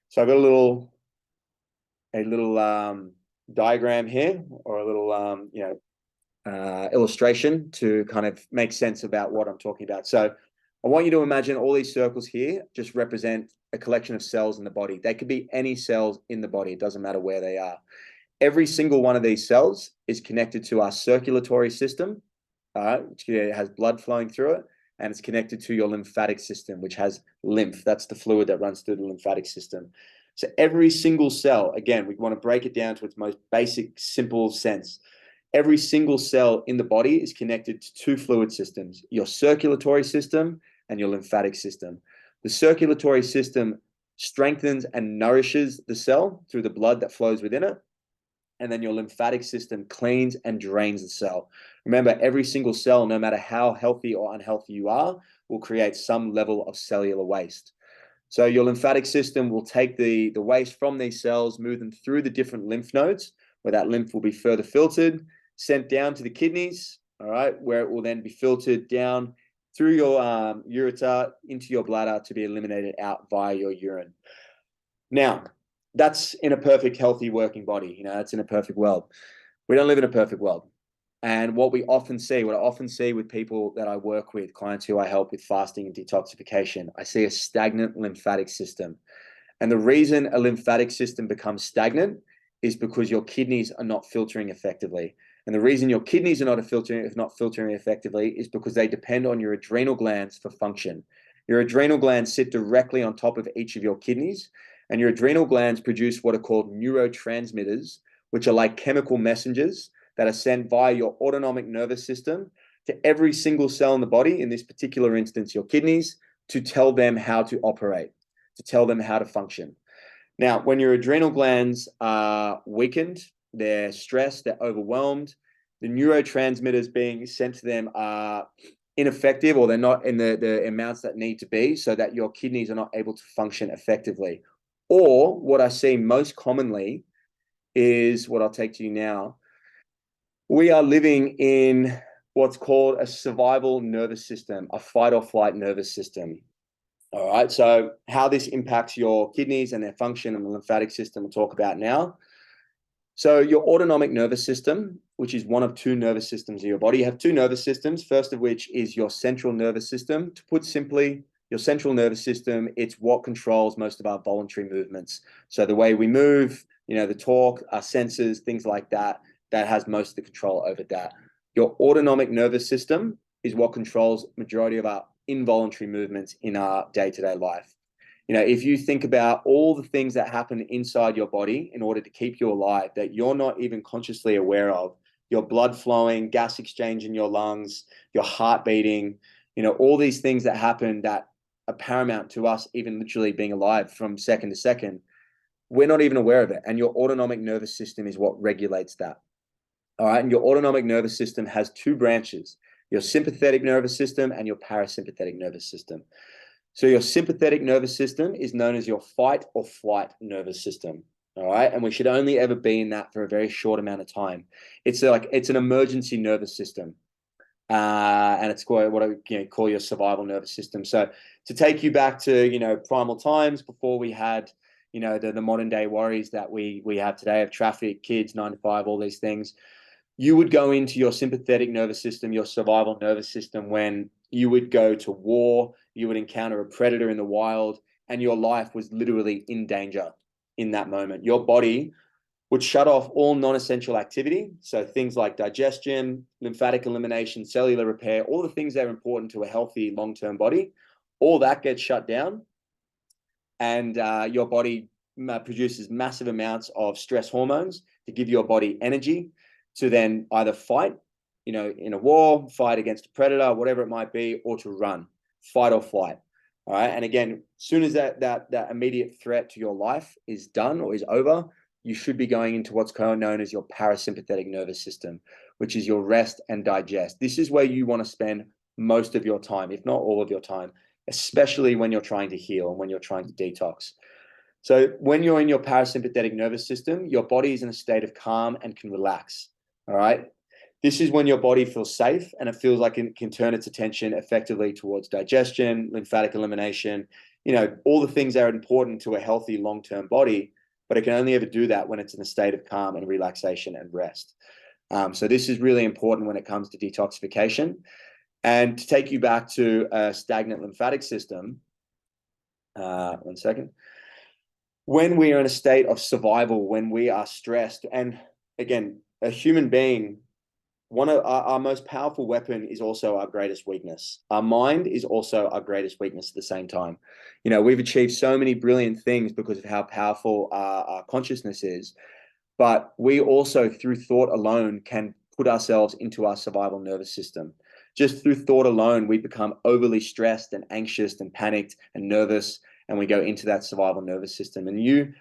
S1: So I've got a little diagram here, or a little illustration to kind of make sense about what I'm talking about. So I want you to imagine all these circles here just represent a collection of cells in the body. They could be any cells in the body. It doesn't matter where they are. Every single one of these cells is connected to our circulatory system, which has blood flowing through it. And it's connected to your lymphatic system, which has lymph. That's the fluid that runs through the lymphatic system. So every single cell, again, we want to break it down to its most basic, simple sense. Every single cell in the body is connected to two fluid systems, your circulatory system and your lymphatic system. The circulatory system strengthens and nourishes the cell through the blood that flows within it. And then your lymphatic system cleans and drains the cell. Remember, every single cell, no matter how healthy or unhealthy you are, will create some level of cellular waste. So your lymphatic system will take the waste from these cells, move them through the different lymph nodes, where that lymph will be further filtered, sent down to the kidneys, all right, where it will then be filtered down through your ureter into your bladder to be eliminated out via your urine. Now, that's in a perfect, healthy, working body. That's in a perfect world. We don't live in a perfect world. And what I often see with people that I work with, clients who I help with fasting and detoxification, I see a stagnant lymphatic system. And the reason a lymphatic system becomes stagnant is because your kidneys are not filtering effectively. And the reason your kidneys are not filtering effectively is because they depend on your adrenal glands for function. Your adrenal glands sit directly on top of each of your kidneys, and your adrenal glands produce what are called neurotransmitters, which are like chemical messengers that are sent via your autonomic nervous system to every single cell in the body, in this particular instance, your kidneys, to tell them how to operate, to tell them how to function. Now, when your adrenal glands are weakened, they're stressed, they're overwhelmed, the neurotransmitters being sent to them are ineffective, or they're not in the amounts that need to be, so that your kidneys are not able to function effectively. Or what I see most commonly is what I'll take to you now. We are living in what's called a survival nervous system, a fight or flight nervous system. All right, so how this impacts your kidneys and their function and the lymphatic system we'll talk about now. So your autonomic nervous system, which is one of two nervous systems of your body, you have two nervous systems, first of which is your central nervous system. To put simply, your central nervous system, it's what controls most of our voluntary movements. So the way we move, the talk, our senses, things like that, that has most of the control over that. Your autonomic nervous system is what controls majority of our involuntary movements in our day-to-day life. You know, if you think about all the things that happen inside your body in order to keep you alive that you're not even consciously aware of, your blood flowing, gas exchange in your lungs, your heart beating, you know, all these things that happen that are paramount to us even literally being alive from second to second, we're not even aware of it. And your autonomic nervous system is what regulates that. All right. And your autonomic nervous system has two branches, your sympathetic nervous system and your parasympathetic nervous system. So your sympathetic nervous system is known as your fight or flight nervous system. All right. And we should only ever be in that for a very short amount of time. It's an emergency nervous system. And it's called what I call your survival nervous system. So to take you back to, primal times before we had, the modern day worries that we have today of traffic, kids, 9 to 5, all these things, you would go into your sympathetic nervous system, your survival nervous system, when you would go to war, you would encounter a predator in the wild, and your life was literally in danger in that moment. Your body would shut off all non-essential activity. So things like digestion, lymphatic elimination, cellular repair, all the things that are important to a healthy long-term body, all that gets shut down. And your body produces massive amounts of stress hormones to give your body energy to then either fight, in a war, fight against a predator, whatever it might be, or to run, fight or flight. All right. And again, as soon as that immediate threat to your life is done or is over, you should be going into what's known as your parasympathetic nervous system, which is your rest and digest. This is where you want to spend most of your time, if not all of your time, especially when you're trying to heal and when you're trying to detox. So when you're in your parasympathetic nervous system, your body is in a state of calm and can relax. All right. This is when your body feels safe and it feels like it can turn its attention effectively towards digestion, lymphatic elimination, all the things that are important to a healthy long-term body, but it can only ever do that when it's in a state of calm and relaxation and rest. So this is really important when it comes to detoxification. And to take you back to a stagnant lymphatic system, one second. When we are in a state of survival, when we are stressed, and again, a human being, one of our most powerful weapon is also our greatest weakness. Our mind is also our greatest weakness at the same time. We've achieved so many brilliant things because of how powerful our consciousness is, but we also, through thought alone, can put ourselves into our survival nervous system. Just through thought alone, we become overly stressed and anxious and panicked and nervous, and we go into that survival nervous system. And you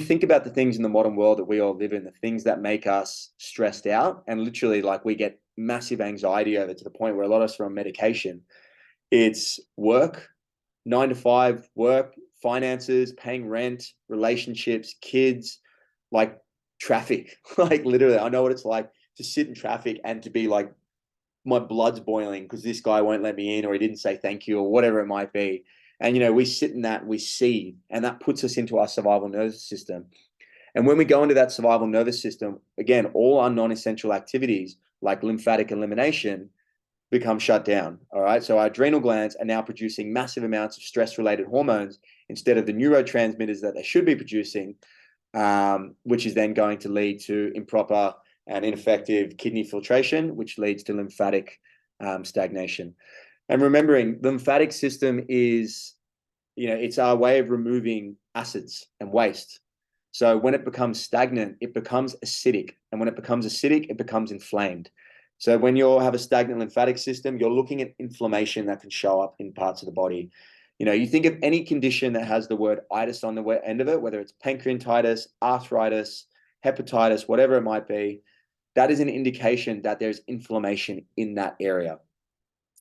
S1: think about the things in the modern world that we all live in, the things that make us stressed out, and literally like we get massive anxiety over to the point where a lot of us are on medication. It's work, 9 to 5 work, finances, paying rent, relationships, kids, like traffic. Like literally, I know what it's like to sit in traffic and to be like, my blood's boiling because this guy won't let me in, or he didn't say thank you, or whatever it might be. And, we sit in that, we see, and that puts us into our survival nervous system. And when we go into that survival nervous system, again, all our non-essential activities like lymphatic elimination become shut down. All right. So our adrenal glands are now producing massive amounts of stress-related hormones instead of the neurotransmitters that they should be producing, which is then going to lead to improper and ineffective kidney filtration, which leads to lymphatic stagnation. And remembering, the lymphatic system is, it's our way of removing acids and waste. So when it becomes stagnant, it becomes acidic. And when it becomes acidic, it becomes inflamed. So when you have a stagnant lymphatic system, you're looking at inflammation that can show up in parts of the body. You think of any condition that has the word itis on the end of it, whether it's pancreatitis, arthritis, hepatitis, whatever it might be, that is an indication that there's inflammation in that area.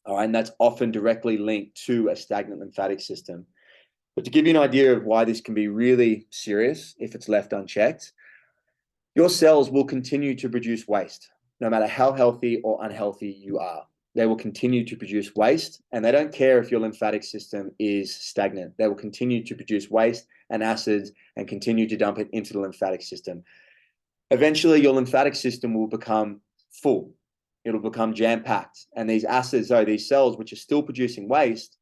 S1: All right, and that's often directly linked to a stagnant lymphatic system. But to give you an idea of why this can be really serious if it's left unchecked, your cells will continue to produce waste, no matter how healthy or unhealthy you are. They will continue to produce waste, and they don't care if your lymphatic system is stagnant. They will continue to produce waste and acids and continue to dump it into the lymphatic system. Eventually, your lymphatic system will become full. It'll become jam-packed. And these acids, these cells, which are still producing waste,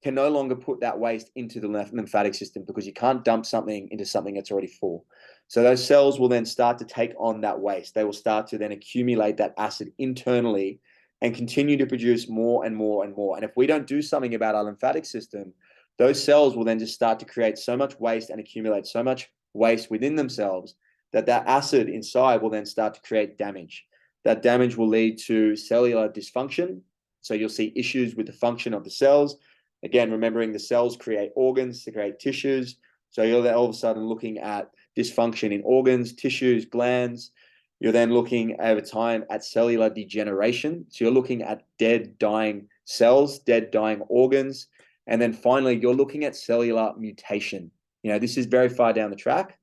S1: can no longer put that waste into the lymphatic system because you can't dump something into something that's already full. So those cells will then start to take on that waste. They will start to then accumulate that acid internally and continue to produce more and more and more. And if we don't do something about our lymphatic system, those cells will then just start to create so much waste and accumulate so much waste within themselves that that acid inside will then start to create damage. That damage will lead to cellular dysfunction. So you'll see issues with the function of the cells. Again, remembering the cells create organs to create tissues. So you're then all of a sudden looking at dysfunction in organs, tissues, glands. You're then looking over time at cellular degeneration. So you're looking at dead, dying cells, dead, dying organs. And then finally, you're looking at cellular mutation. This is very far down the track,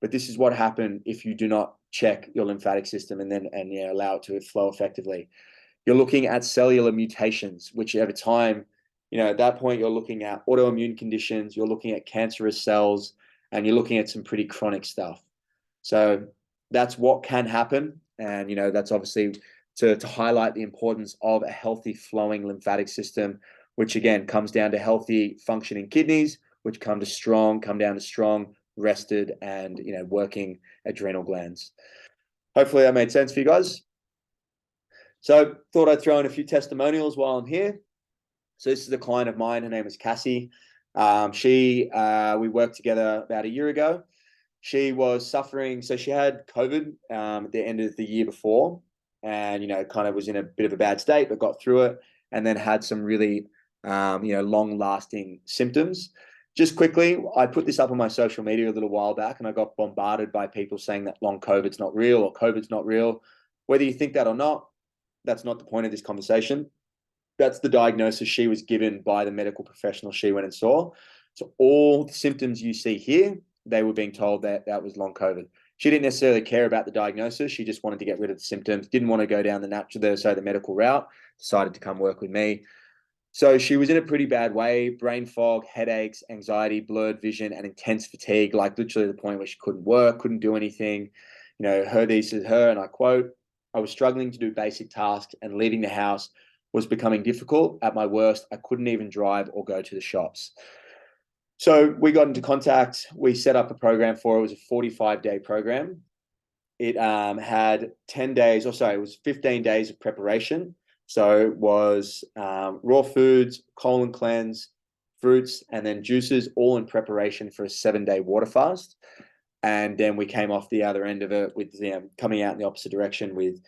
S1: but this is what happened if you do not check your lymphatic system and allow it to flow effectively. You're looking at cellular mutations, which over time, at that point, you're looking at autoimmune conditions, you're looking at cancerous cells, and you're looking at some pretty chronic stuff. So that's what can happen. And, that's obviously to highlight the importance of a healthy flowing lymphatic system, which again comes down to healthy functioning kidneys, which come down to strong, rested, and working adrenal glands. Hopefully that made sense for you guys. So thought I'd throw in a few testimonials while I'm here. So this is a client of mine. Her name is Cassie. We worked together about a year ago. She was suffering. So she had COVID at the end of the year before, and kind of was in a bit of a bad state, but got through it, and then had some really long-lasting symptoms. Just quickly, I put this up on my social media a little while back, and I got bombarded by people saying that long COVID's not real or COVID's not real. Whether you think that or not, that's not the point of this conversation. That's the diagnosis she was given by the medical professional she went and saw. So all the symptoms you see here, they were being told that that was long COVID. She didn't necessarily care about the diagnosis. She just wanted to get rid of the symptoms, didn't want to go down the medical route, decided to come work with me. So she was in a pretty bad way: brain fog, headaches, anxiety, blurred vision, and intense fatigue, like literally the point where she couldn't work, couldn't do anything. This is her, and I quote, "I was struggling to do basic tasks, and leaving the house was becoming difficult. At my worst, I couldn't even drive or go to the shops." So we got into contact. We set up a program for her. It was a 45-day program. It had 10 days, it was 15 days of preparation. So it was raw foods, colon cleanse, fruits, and then juices, all in preparation for a 7-day water fast. And then we came off the other end of it with coming out in the opposite direction with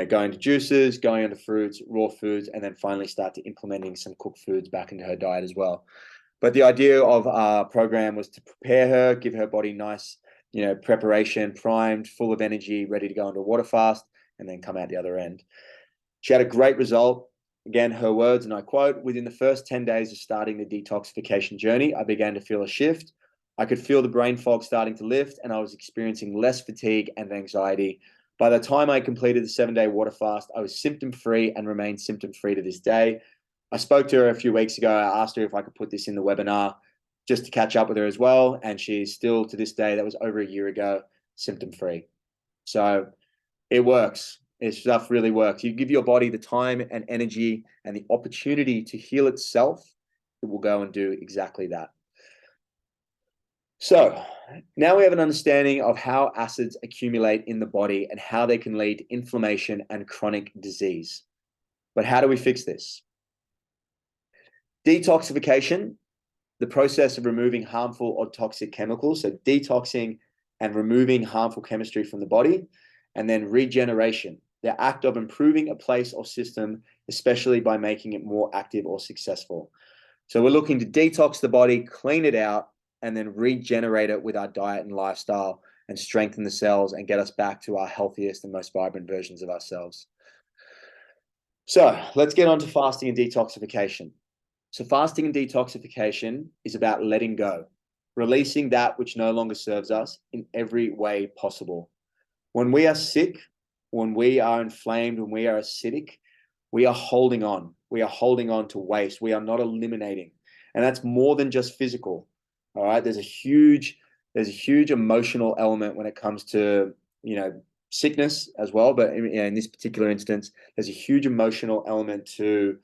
S1: going to juices, going into fruits, raw foods, and then finally start to implementing some cooked foods back into her diet as well. But the idea of our program was to prepare her, give her body nice, preparation, primed, full of energy, ready to go into a water fast, and then come out the other end. She had a great result. Again, her words, and I quote, "Within the first 10 days of starting the detoxification journey, I began to feel a shift. I could feel the brain fog starting to lift, and I was experiencing less fatigue and anxiety. By the time I completed the 7-day water fast, I was symptom-free and remained symptom-free to this day." I spoke to her a few weeks ago. I asked her if I could put this in the webinar just to catch up with her as well. And she's still, to this day, that was over a year ago, symptom-free. So it works. This stuff really works. You give your body the time and energy and the opportunity to heal itself, it will go and do exactly that. So now we have an understanding of how acids accumulate in the body and how they can lead to inflammation and chronic disease. But how do we fix this? Detoxification, the process of removing harmful or toxic chemicals, so detoxing and removing harmful chemistry from the body, and then regeneration, the act of improving a place or system, especially by making it more active or successful. So we're looking to detox the body, clean it out, and then regenerate it with our diet and lifestyle and strengthen the cells and get us back to our healthiest and most vibrant versions of ourselves. So let's get on to fasting and detoxification. So fasting and detoxification is about letting go, releasing that which no longer serves us in every way possible. When we are sick, when we are inflamed, when we are acidic, we are holding on. We are holding on to waste. We are not eliminating. And that's more than just physical. All right. There's a huge emotional element when it comes to, sickness as well. But in this particular instance, there's a huge emotional element to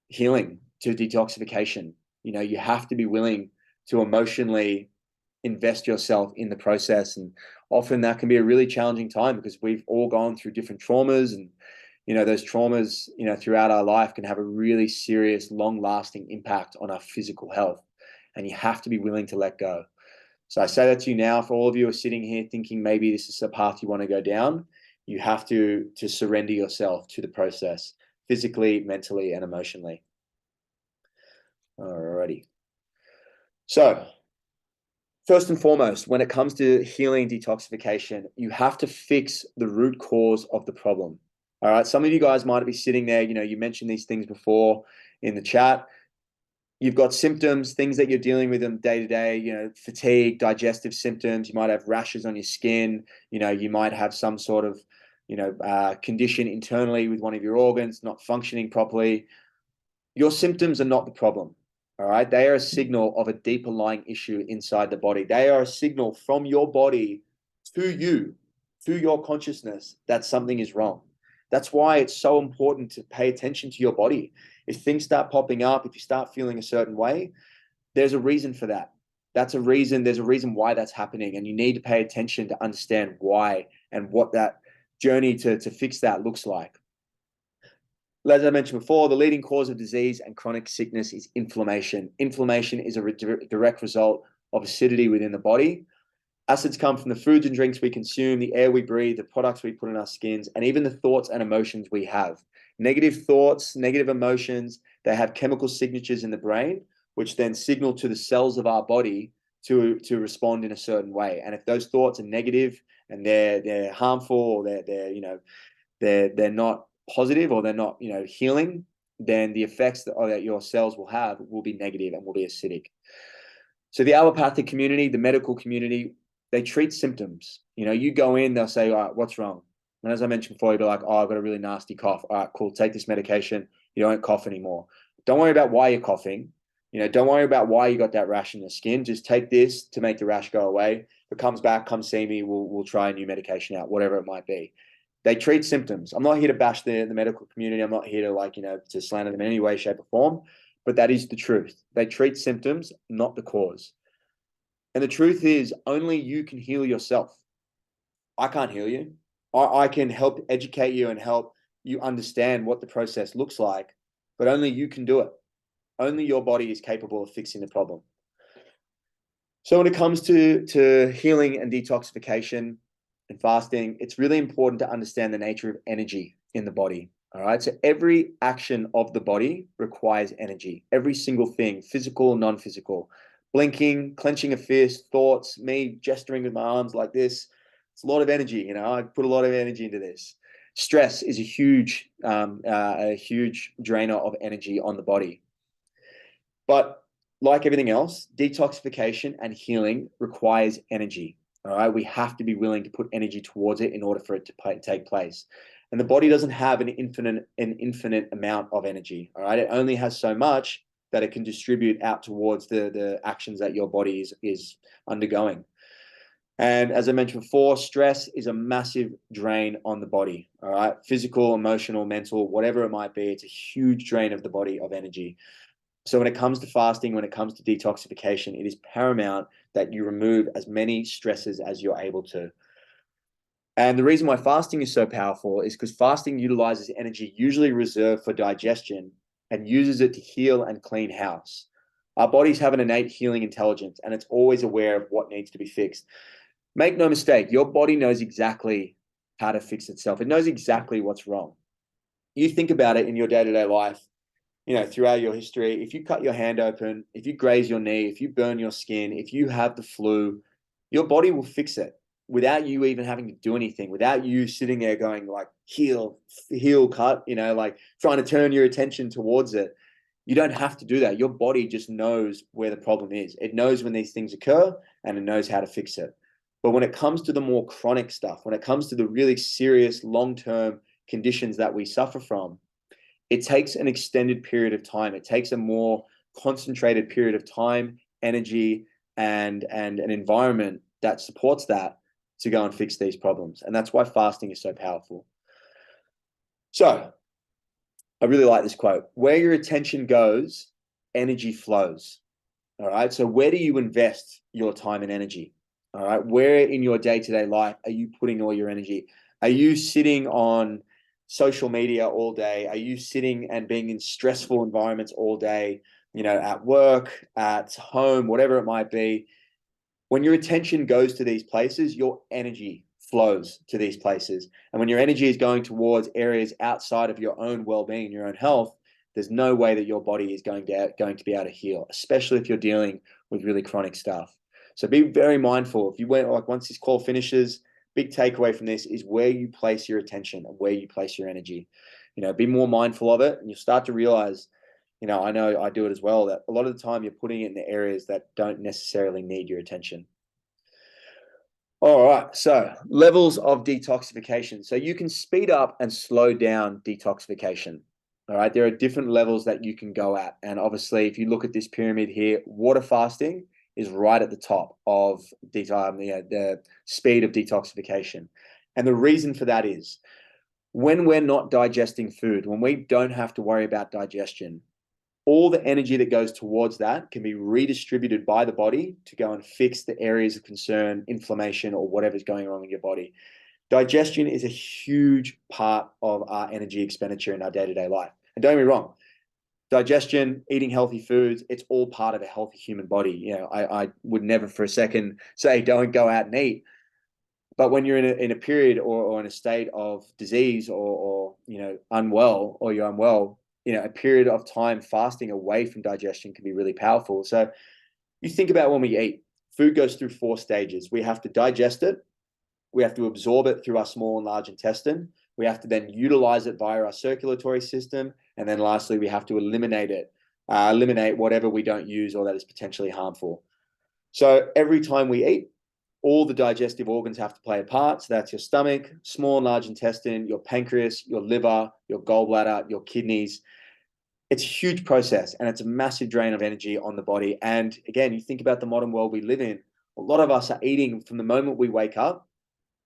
S1: healing, to detoxification. You have to be willing to emotionally invest yourself in the process. And often that can be a really challenging time because we've all gone through different traumas, and, those traumas, throughout our life can have a really serious, long lasting impact on our physical health. and you have to be willing to let go. So I say that to you now, for all of you who are sitting here thinking maybe this is a path you want to go down, you have to surrender yourself to the process, physically, mentally, and emotionally. Alrighty. So first and foremost, when it comes to healing detoxification, you have to fix the root cause of the problem. All right. Some of you guys might be sitting there, you mentioned these things before in the chat. You've got symptoms, things that you're dealing with them day to day, fatigue, digestive symptoms. You might have rashes on your skin. You might have some sort of, condition internally with one of your organs not functioning properly. Your symptoms are not the problem. All right. They are a signal of a deeper lying issue inside the body. They are a signal from your body to you, to your consciousness, that something is wrong. That's why it's so important to pay attention to your body. If things start popping up, if you start feeling a certain way, there's a reason for that. There's a reason why that's happening. And you need to pay attention to understand why and what that journey to fix that looks like. As I mentioned before, the leading cause of disease and chronic sickness is inflammation. Inflammation is a direct result of acidity within the body. Acids come from the foods and drinks we consume, the air we breathe, the products we put in our skins, and even the thoughts and emotions we have. Negative thoughts, negative emotions, they have chemical signatures in the brain, which then signal to the cells of our body to respond in a certain way. And if those thoughts are negative and they're harmful, or they're not positive, or they're not healing, then the effects that your cells will have will be negative and will be acidic. So the allopathic community, the medical community, they treat symptoms. You go in, they'll say, all right, what's wrong? And as I mentioned before, you'll be like, oh, I've got a really nasty cough. All right, cool. Take this medication. You don't cough anymore. Don't worry about why you're coughing. Don't worry about why you got that rash in your skin. Just take this to make the rash go away. If it comes back, come see me. We'll try a new medication out, whatever it might be. They treat symptoms. I'm not here to bash the medical community. I'm not here to to slander them in any way, shape, or form. But that is the truth. They treat symptoms, not the cause. And the truth is, only you can heal yourself. I can't heal you. I can help educate you and help you understand what the process looks like, but only you can do it. Only your body is capable of fixing the problem. So when it comes to healing and detoxification and fasting, it's really important to understand the nature of energy in the body. All right. So every action of the body requires energy. Every single thing, physical, non-physical. Blinking, clenching a fist, thoughts, me gesturing with my arms like this. It's a lot of energy. I put a lot of energy into this. Stress is a huge drainer of energy on the body. But like everything else, detoxification and healing requires energy. All right. We have to be willing to put energy towards it in order for it to take place. And the body doesn't have an infinite amount of energy. All right. It only has so much that it can distribute out towards the actions that your body is undergoing. And as I mentioned before, stress is a massive drain on the body. All right. Physical, emotional, mental, whatever it might be, it's a huge drain of the body of energy. So when it comes to fasting, when it comes to detoxification, it is paramount that you remove as many stresses as you're able to. And the reason why fasting is so powerful is because fasting utilizes energy usually reserved for digestion and uses it to heal and clean house. Our bodies have an innate healing intelligence, and it's always aware of what needs to be fixed. Make no mistake, your body knows exactly how to fix itself. It knows exactly what's wrong. You think about it in your day-to-day life, throughout your history. If you cut your hand open, if you graze your knee, if you burn your skin, if you have the flu, your body will fix it without you even having to do anything, without you sitting there going like, heal, cut, like trying to turn your attention towards it. You don't have to do that. Your body just knows where the problem is. It knows when these things occur, and it knows how to fix it. But when it comes to the more chronic stuff, when it comes to the really serious long-term conditions that we suffer from, it takes an extended period of time. It takes a more concentrated period of time, energy, and an environment that supports that to go and fix these problems. And that's why fasting is so powerful. So I really like this quote: where your attention goes, energy flows. All right. So where do you invest your time and energy? All right. Where in your day-to-day life are you putting all your energy? Are you sitting on social media all day? Are you sitting and being in stressful environments all day, you know, at work, at home, whatever it might be. When your attention goes to these places, your energy flows to these places. And when your energy is going towards areas outside of your own well-being, your own health, there's no way that your body is going to be able to heal, especially if you're dealing with really chronic stuff. So be very mindful. If you went, like, once this call finishes, big takeaway from this is where you place your attention and where you place your energy. You know, be more mindful of it, and you'll start to realize, you know I do it as well, that a lot of the time you're putting it in the areas that don't necessarily need your attention. All right, so levels of detoxification. So you can speed up and slow down detoxification. All right, there are different levels that you can go at. And obviously, if you look at this pyramid here, water fasting is right at the top of the speed of detoxification. And the reason for that is when we're not digesting food, when we don't have to worry about digestion, all the energy that goes towards that can be redistributed by the body to go and fix the areas of concern, inflammation, or whatever's going wrong in your body. Digestion is a huge part of our energy expenditure in our day-to-day life. And don't get me wrong, digestion, eating healthy foods, it's all part of a healthy human body. You know, I would never for a second say don't go out and eat. But when you're in a period or in a state of disease or you know, unwell, or you're unwell, you know, a period of time fasting away from digestion can be really powerful. So you think about when we eat, food goes through 4 stages. We have to digest it. We have to absorb it through our small and large intestine. We have to then utilize it via our circulatory system. And then lastly, we have to eliminate it, eliminate whatever we don't use or that is potentially harmful. So every time we eat, all the digestive organs have to play a part. So that's your stomach, small and large intestine, your pancreas, your liver, your gallbladder, your kidneys. It's a huge process, and it's a massive drain of energy on the body. And again, you think about the modern world we live in, a lot of us are eating from the moment we wake up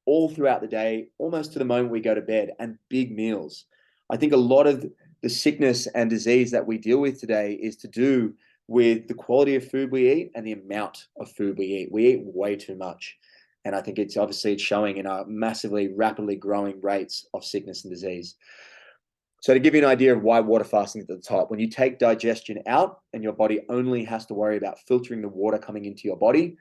S1: all throughout the day, almost to the moment we go to bed, and big meals. I think a lot of the sickness and disease that we deal with today is to do with the quality of food we eat and the amount of food we eat. We eat way too much. And I think it's showing in our massively, rapidly growing rates of sickness and disease. So to give you an idea of why water fasting is at the top, when you take digestion out and your body only has to worry about filtering the water coming into your body,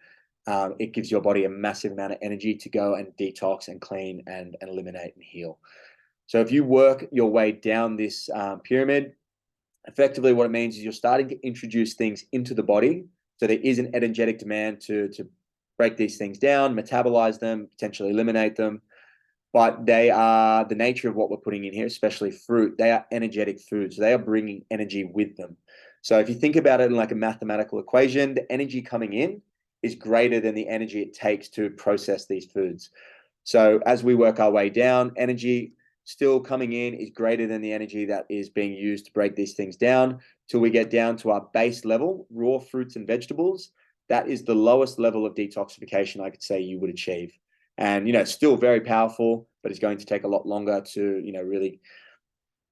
S1: it gives your body a massive amount of energy to go and detox and clean and eliminate and heal. So if you work your way down this pyramid, effectively what it means is you're starting to introduce things into the body. So there is an energetic demand to break these things down, metabolize them, potentially eliminate them. But they are the nature of what we're putting in here, especially fruit. They are energetic foods. They are bringing energy with them. So if you think about it in like a mathematical equation, the energy coming in is greater than the energy it takes to process these foods. So as we work our way down, energy still coming in is greater than the energy that is being used to break these things down till we get down to our base level, raw fruits and vegetables. That is the lowest level of detoxification I could say you would achieve. And, you know, it's still very powerful, but it's going to take a lot longer to, you know, really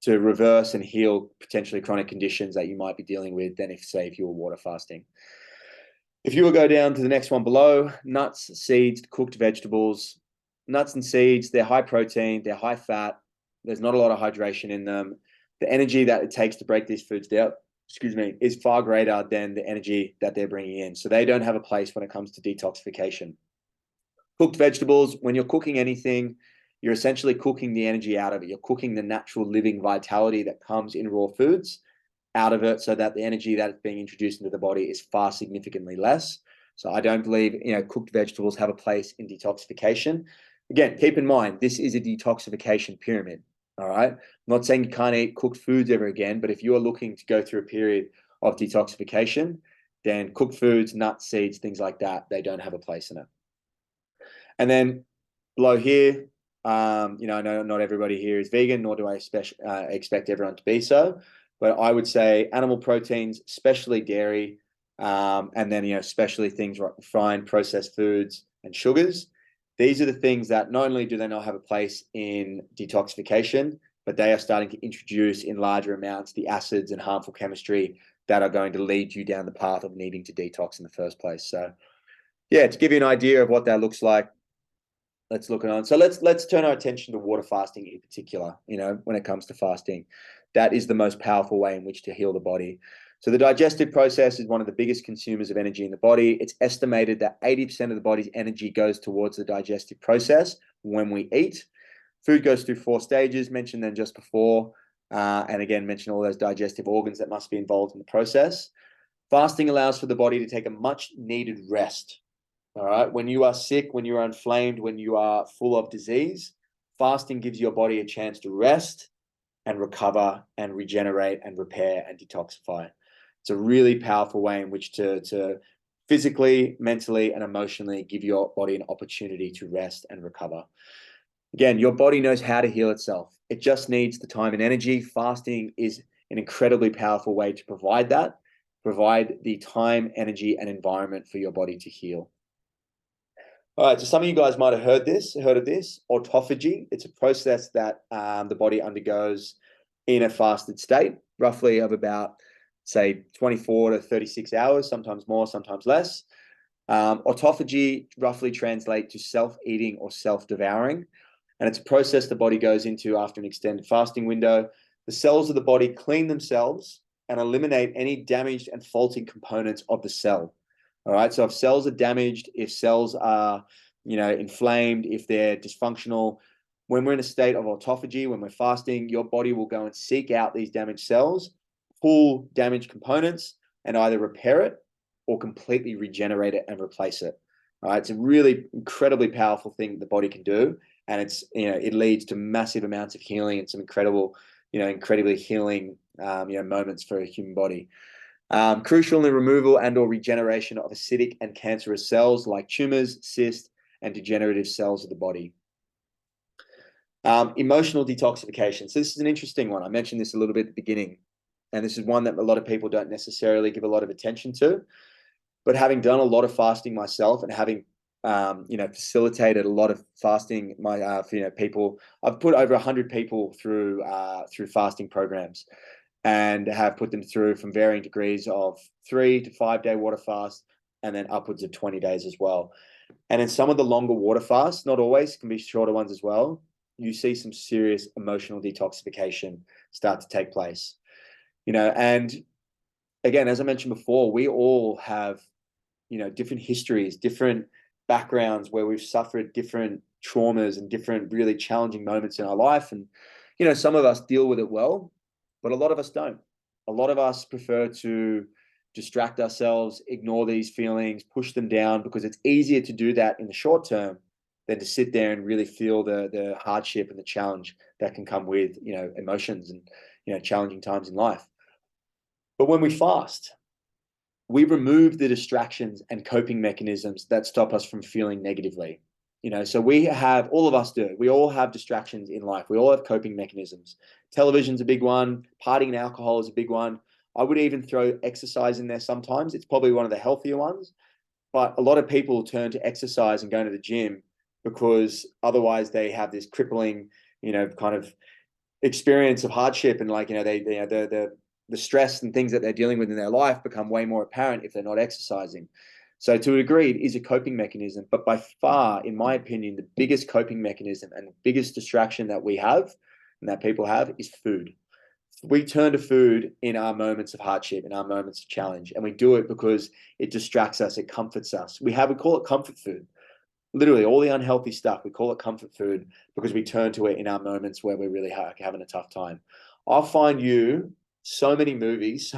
S1: to reverse and heal potentially chronic conditions that you might be dealing with than if you were water fasting. If you will go down to the next one below, nuts, seeds, cooked vegetables. Nuts and seeds, they're high protein, they're high fat. There's not a lot of hydration in them. The energy that it takes to break these foods down, is far greater than the energy that they're bringing in. So they don't have a place when it comes to detoxification. Cooked vegetables, when you're cooking anything, you're essentially cooking the energy out of it. You're cooking the natural living vitality that comes in raw foods out of it so that the energy that is being introduced into the body is far significantly less. So I don't believe, you know, cooked vegetables have a place in detoxification. Again, keep in mind, this is a detoxification pyramid, all right? I'm not saying you can't eat cooked foods ever again, but if you are looking to go through a period of detoxification, then cooked foods, nuts, seeds, things like that, they don't have a place in it. And then below here, you know, I know not everybody here is vegan, nor do I expect everyone to be so, but I would say animal proteins, especially dairy, and then, you know, especially things like refined processed foods and sugars. These are the things that not only do they not have a place in detoxification, but they are starting to introduce in larger amounts the acids and harmful chemistry that are going to lead you down the path of needing to detox in the first place. So yeah, to give you an idea of what that looks like, let's look on. So let's turn our attention to water fasting in particular. You know, when it comes to fasting, that is the most powerful way in which to heal the body. So the digestive process is one of the biggest consumers of energy in the body. It's estimated that 80% of the body's energy goes towards the digestive process when we eat. Food goes through 4 stages, mentioned them just before. And again, mention all those digestive organs that must be involved in the process. Fasting allows for the body to take a much needed rest. All right. When you are sick, when you are inflamed, when you are full of disease, fasting gives your body a chance to rest and recover and regenerate and repair and detoxify. It's a really powerful way in which to physically, mentally, and emotionally give your body an opportunity to rest and recover. Again, your body knows how to heal itself. It just needs the time and energy. Fasting is an incredibly powerful way to provide that, provide the time, energy, and environment for your body to heal. All right, so some of you guys might have heard of this, autophagy. It's a process that the body undergoes in a fasted state, roughly of about, say, 24 to 36 hours, sometimes more, sometimes less. Autophagy roughly translates to self-eating or self-devouring, and it's a process the body goes into after an extended fasting window. The cells of the body clean themselves and eliminate any damaged and faulty components of the cell. All right, so if cells are damaged, if cells are, inflamed, if they're dysfunctional, when we're in a state of autophagy, when we're fasting, your body will go and seek out these damaged cells, pull damaged components, and either repair it or completely regenerate it and replace it. All right, it's a really incredibly powerful thing the body can do, and it leads to massive amounts of healing and some incredibly healing moments for a human body. Crucial in the removal and or regeneration of acidic and cancerous cells like tumors, cysts, and degenerative cells of the body. Emotional detoxification. So this is an interesting one. I mentioned this a little bit at the beginning, and this is one that a lot of people don't necessarily give a lot of attention to. But having done a lot of fasting myself and having facilitated a lot of fasting, people, I've put over 100 people through fasting programs, and have put them through from varying degrees of 3 to 5 day water fast, and then upwards of 20 days as well. And in some of the longer water fasts, not always, can be shorter ones as well, you see some serious emotional detoxification start to take place. And again, as I mentioned before, we all have, different histories, different backgrounds where we've suffered different traumas and different really challenging moments in our life. And, some of us deal with it well, but a lot of us don't. A lot of us prefer to distract ourselves, ignore these feelings, push them down, because it's easier to do that in the short term than to sit there and really feel the hardship and the challenge that can come with, emotions and, challenging times in life. But when we fast, we remove the distractions and coping mechanisms that stop us from feeling negatively. So all of us do. We all have distractions in life. We all have coping mechanisms. Television's a big one. Partying and alcohol is a big one. I would even throw exercise in there sometimes. It's probably one of the healthier ones. But a lot of people turn to exercise and going to the gym because otherwise they have this crippling, kind of experience of hardship, and the stress and things that they're dealing with in their life become way more apparent if they're not exercising. So to a degree, it is a coping mechanism, but by far, in my opinion, the biggest coping mechanism and the biggest distraction that we have and that people have is food. We turn to food in our moments of hardship, in our moments of challenge, and we do it because it distracts us, it comforts us. We call it comfort food. Literally, all the unhealthy stuff, we call it comfort food because we turn to it in our moments where we're really having a tough time. I'll find you so many movies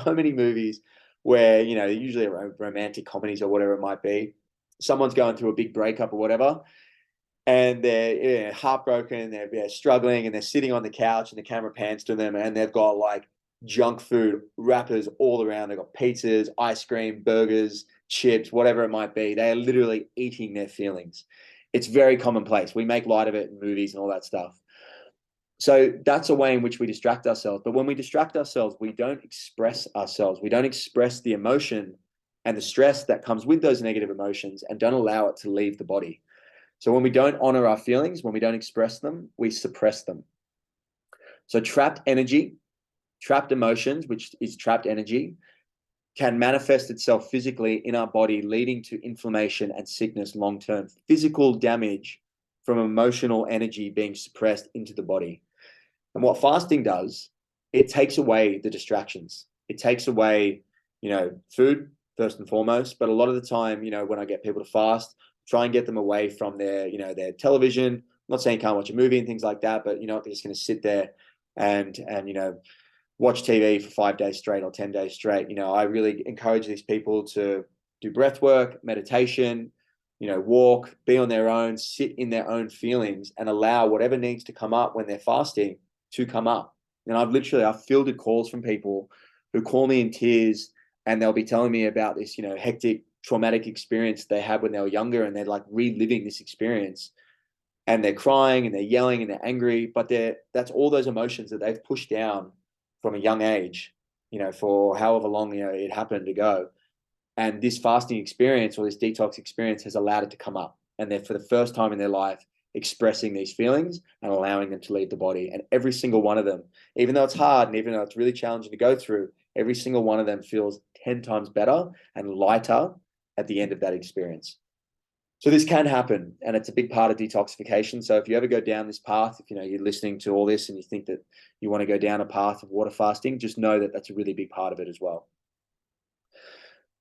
S1: where, usually romantic comedies or whatever it might be, someone's going through a big breakup or whatever, and they're heartbroken, they're struggling, and they're sitting on the couch and the camera pans to them, and they've got like junk food wrappers all around. They've got pizzas, ice cream, burgers, chips, whatever it might be. They are literally eating their feelings. It's very commonplace. We make light of it in movies and all that stuff. So that's a way in which we distract ourselves. But when we distract ourselves, we don't express ourselves. We don't express the emotion and the stress that comes with those negative emotions, and don't allow it to leave the body. So when we don't honor our feelings, when we don't express them, we suppress them. So trapped energy, trapped emotions, which is trapped energy, can manifest itself physically in our body, leading to inflammation and sickness long-term. Physical damage from emotional energy being suppressed into the body. And what fasting does, it takes away the distractions. It takes away food first and foremost. But a lot of the time, when I get people to fast, try and get them away from their television. I'm not saying you can't watch a movie and things like that, but they're just going to sit there and watch TV for 5 days straight or 10 days straight. I really encourage these people to do breath work, meditation, walk, be on their own, sit in their own feelings, and allow whatever needs to come up when they're fasting to come up. And I've fielded calls from people who call me in tears, and they'll be telling me about this, hectic, traumatic experience they had when they were younger, and they're like reliving this experience, and they're crying and they're yelling and they're angry, but that's all those emotions that they've pushed down from a young age, for however long, it happened to go. And this fasting experience or this detox experience has allowed it to come up. And they're, for the first time in their life, expressing these feelings and allowing them to leave the body. And every single one of them, even though it's hard and even though it's really challenging to go through, every single one of them feels 10 times better and lighter at the end of that experience. So this can happen, and it's a big part of detoxification. So if you ever go down this path, if you're listening to all this and you think that you want to go down a path of water fasting, just know that that's a really big part of it as well.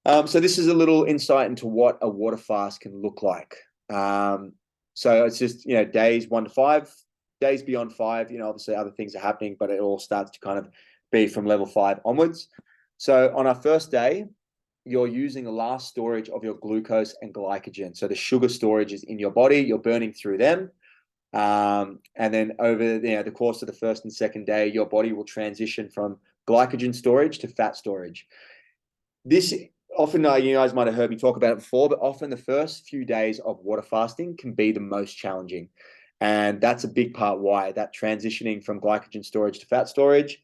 S1: So this is a little insight into what a water fast can look like. So it's just, days 1 to 5, days beyond 5, obviously other things are happening, but it all starts to kind of be from level 5 onwards. So on our first day, you're using the last storage of your glucose and glycogen. So the sugar storage is in your body, you're burning through them. And then over the course of the first and second day, your body will transition from glycogen storage to fat storage. This often, you guys might have heard me talk about it before, but often the first few days of water fasting can be the most challenging. And that's a big part why that transitioning from glycogen storage to fat storage,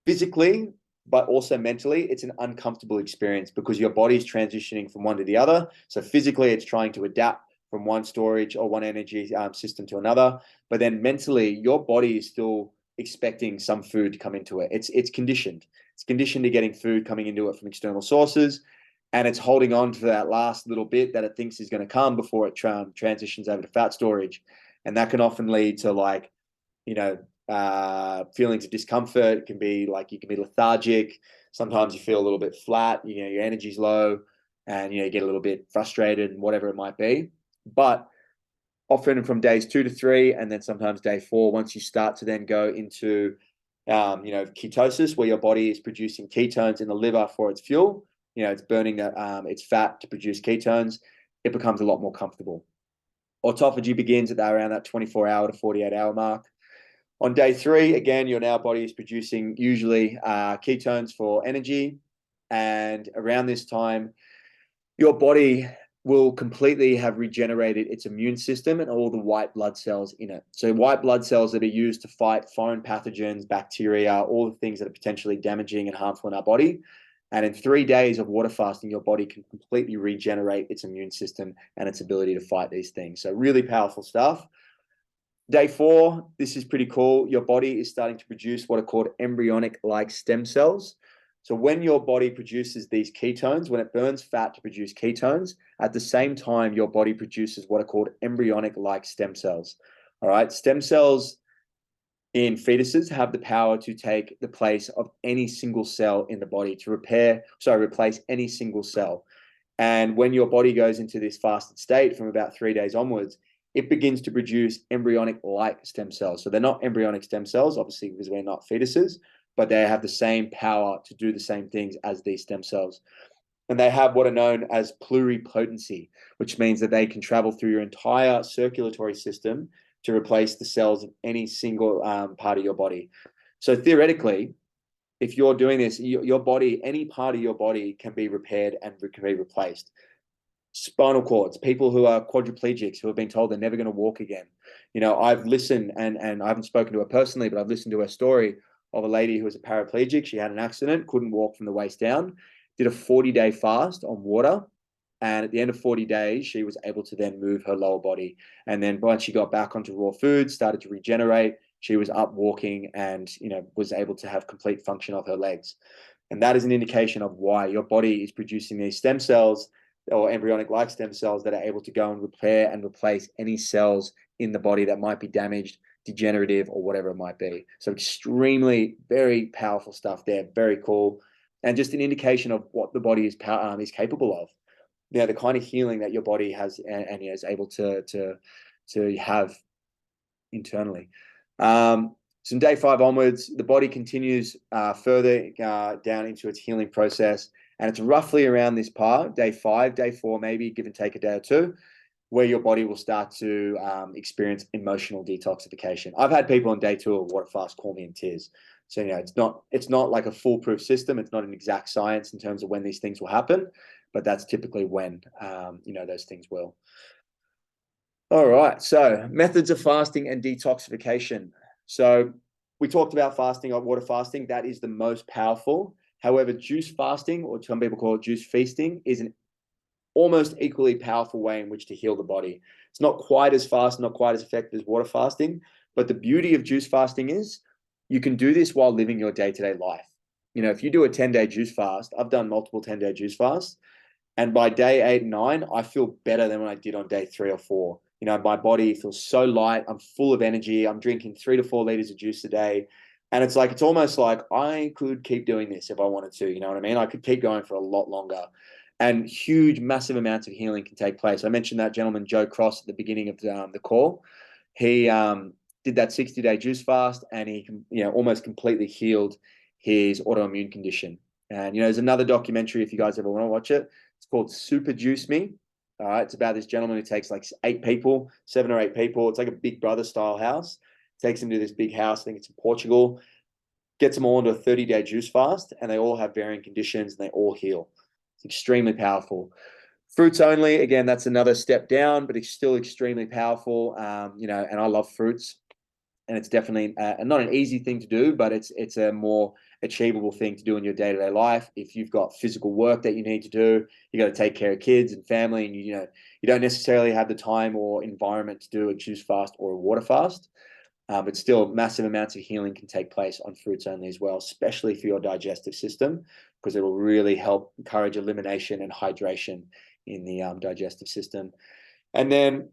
S1: physically, but also mentally, it's an uncomfortable experience because your body's transitioning from one to the other. So physically, it's trying to adapt from one storage or one energy system to another. But then mentally, your body is still expecting some food to come into it. It's conditioned. It's conditioned to getting food coming into it from external sources, and it's holding on to that last little bit that it thinks is going to come before it transitions over to fat storage. And that can often lead to feelings of discomfort. It can be like you can be lethargic. Sometimes you feel a little bit flat, your energy's low, and you get a little bit frustrated and whatever it might be. But often from days 2 to 3, and then sometimes day 4, once you start to then go into ketosis, where your body is producing ketones in the liver for its fuel, it's burning its fat to produce ketones, it becomes a lot more comfortable. Autophagy begins at around that 24-hour to 48-hour mark. On day 3, again, your body is producing usually ketones for energy. And around this time, your body will completely have regenerated its immune system and all the white blood cells in it. So white blood cells that are used to fight foreign pathogens, bacteria, all the things that are potentially damaging and harmful in our body. And in 3 days of water fasting, your body can completely regenerate its immune system and its ability to fight these things. So really powerful stuff. Day 4, this is pretty cool. Your body is starting to produce what are called embryonic-like stem cells. So when your body produces these ketones, when it burns fat to produce ketones, at the same time, your body produces what are called embryonic-like stem cells. All right. Stem cells in fetuses have the power to take the place of any single cell in the body to replace any single cell. And when your body goes into this fasted state from about 3 days onwards, it begins to produce embryonic-like stem cells. So they're not embryonic stem cells, obviously, because we're not fetuses, but they have the same power to do the same things as these stem cells. And they have what are known as pluripotency, which means that they can travel through your entire circulatory system to replace the cells of any single part of your body. So theoretically, if you're doing this, your body, any part of your body can be repaired and can be replaced. Spinal cords, people who are quadriplegics who have been told they're never going to walk again. I've listened, and I haven't spoken to her personally, but I've listened to her story of a lady who was a paraplegic. She had an accident, couldn't walk from the waist down, did a 40-day fast on water. And at the end of 40 days, she was able to then move her lower body. And then once she got back onto raw food, started to regenerate, she was up walking and, was able to have complete function of her legs. And that is an indication of why your body is producing these stem cells or embryonic-like stem cells that are able to go and repair and replace any cells in the body that might be damaged, degenerative, or whatever it might be. So extremely, very powerful stuff there. Very cool. and just an indication of what the body is capable of. The kind of healing that your body has and is able to have internally. So day 5 onwards, the body continues further down into its healing process. And it's roughly around this part, day 5, day 4, maybe give and take a day or two, where your body will start to experience emotional detoxification. I've had people on day 2 of water fast call me in tears. So, it's not like a foolproof system. It's not an exact science in terms of when these things will happen, but that's typically when, those things will. All right. So methods of fasting and detoxification. So we talked about fasting or water fasting. That is the most powerful. However, juice fasting, or some people call it juice feasting, is an almost equally powerful way in which to heal the body. It's not quite as fast, not quite as effective as water fasting, but the beauty of juice fasting is you can do this while living your day-to-day life. If you do a 10-day juice fast, I've done multiple 10-day juice fasts, and by day 8 and 9, I feel better than when I did on day 3 or 4. My body feels so light. I'm full of energy. I'm drinking 3 to 4 liters of juice a day. And it's almost like I could keep doing this if I wanted to. You know what I mean? I could keep going for a lot longer. And huge, massive amounts of healing can take place. I mentioned that gentleman, Joe Cross, at the beginning of the call. He did that 60-day juice fast, and he almost completely healed his autoimmune condition. And, there's another documentary, if you guys ever want to watch it. It's called Super Juice Me. All right. It's about this gentleman who takes like 7 or 8 people. It's like a Big Brother style house. Takes them to this big house. I think it's in Portugal. Gets them all into a 30-day juice fast, and they all have varying conditions, and they all heal. It's extremely powerful. Fruits only, again, that's another step down, but it's still extremely powerful. And I love fruits, and it's definitely not an easy thing to do, but it's a more achievable thing to do in your day-to-day life. If you've got physical work that you need to do, you got to take care of kids and family, and you don't necessarily have the time or environment to do a juice fast or a water fast. But still, massive amounts of healing can take place on fruits only as well, especially for your digestive system, because it will really help encourage elimination and hydration in the digestive system. And then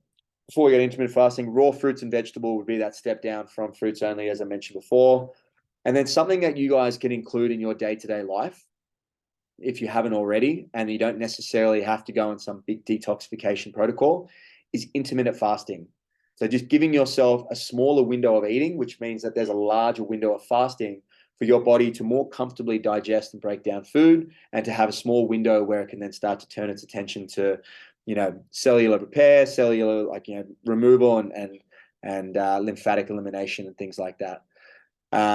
S1: before we get intermittent fasting, raw fruits and vegetable would be that step down from fruits only, as I mentioned before. And then something that you guys can include in your day-to-day life, if you haven't already, and you don't necessarily have to go on some big detoxification protocol, is intermittent fasting. So just giving yourself a smaller window of eating, which means that there's a larger window of fasting for your body to more comfortably digest and break down food, and to have a small window where it can then start to turn its attention to, cellular repair, cellular removal, and lymphatic elimination and things like that.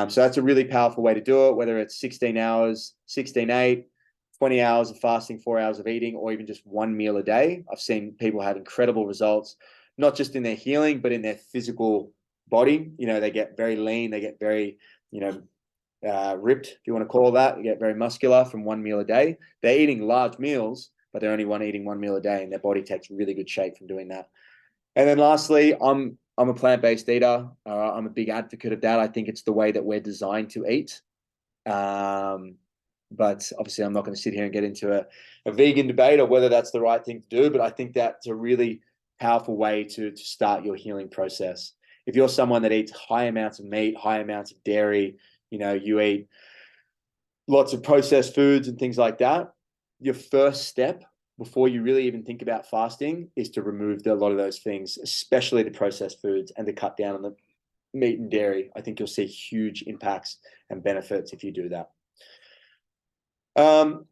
S1: So that's a really powerful way to do it, whether it's 16 hours, 16-8, 20 hours of fasting, 4 hours of eating, or even just 1 meal a day. I've seen people have incredible results, not just in their healing, but in their physical body. They get very lean, they get very, ripped, if you want to call that. They get very muscular from 1 meal a day. They're eating large meals, but they're only eating 1 meal a day, and their body takes really good shape from doing that. And then lastly, I'm a plant-based eater. I'm a big advocate of that. I think it's the way that we're designed to eat. But obviously, I'm not going to sit here and get into a vegan debate or whether that's the right thing to do. But I think that's a really powerful way to start your healing process. If you're someone that eats high amounts of meat, high amounts of dairy, you eat lots of processed foods and things like that, your first step before you really even think about fasting is to remove a lot of those things, especially the processed foods, and to cut down on the meat and dairy. I think you'll see huge impacts and benefits if you do that.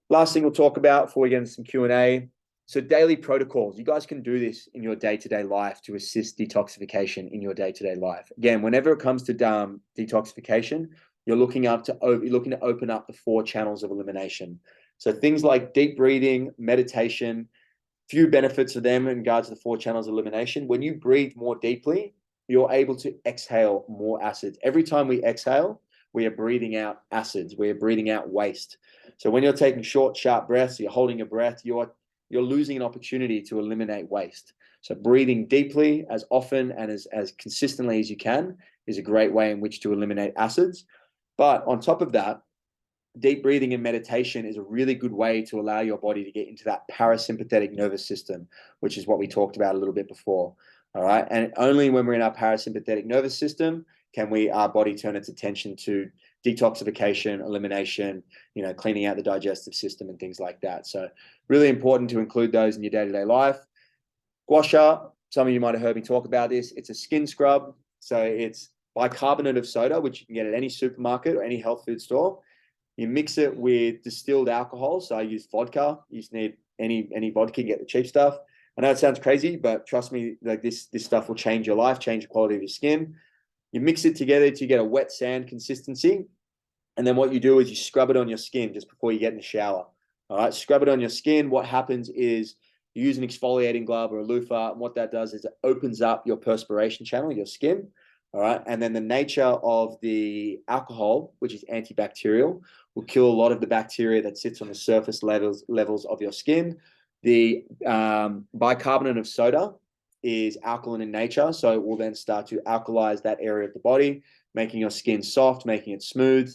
S1: Last thing we'll talk about before we get into some Q&A. So daily protocols. You guys can do this in your day-to-day life to assist detoxification in your day-to-day life. Again, whenever it comes to detoxification, you're looking to open up the 4 channels of elimination. So things like deep breathing, meditation, few benefits of them in regards to the 4 channels of elimination. When you breathe more deeply, you're able to exhale more acids. Every time we exhale, we are breathing out acids. We are breathing out waste. So when you're taking short, sharp breaths, you're holding your breath, you're losing an opportunity to eliminate waste. So breathing deeply as often and as consistently as you can is a great way in which to eliminate acids. But on top of that, deep breathing and meditation is a really good way to allow your body to get into that parasympathetic nervous system, which is what we talked about a little bit before. All right. And only when we're in our parasympathetic nervous system can our body turn its attention to detoxification, elimination, cleaning out the digestive system and things like that. So really important to include those in your day-to-day life. Gua sha, some of you might have heard me talk about this. It's a skin scrub. So it's bicarbonate of soda, which you can get at any supermarket or any health food store. You mix it with distilled alcohol. So I use vodka. You just need any vodka, get the cheap stuff. I know it sounds crazy, but trust me, like this stuff will change your life, change the quality of your skin. You mix it together to get a wet sand consistency. And then what you do is you scrub it on your skin just before you get in the shower. All right, scrub it on your skin. What happens is you use an exfoliating glove or a loofah. And what that does is it opens up your perspiration channel, your skin. All right. And then the nature of the alcohol, which is antibacterial, will kill a lot of the bacteria that sits on the surface levels of your skin. The bicarbonate of soda is alkaline in nature. So it will then start to alkalize that area of the body, making your skin soft, making it smooth.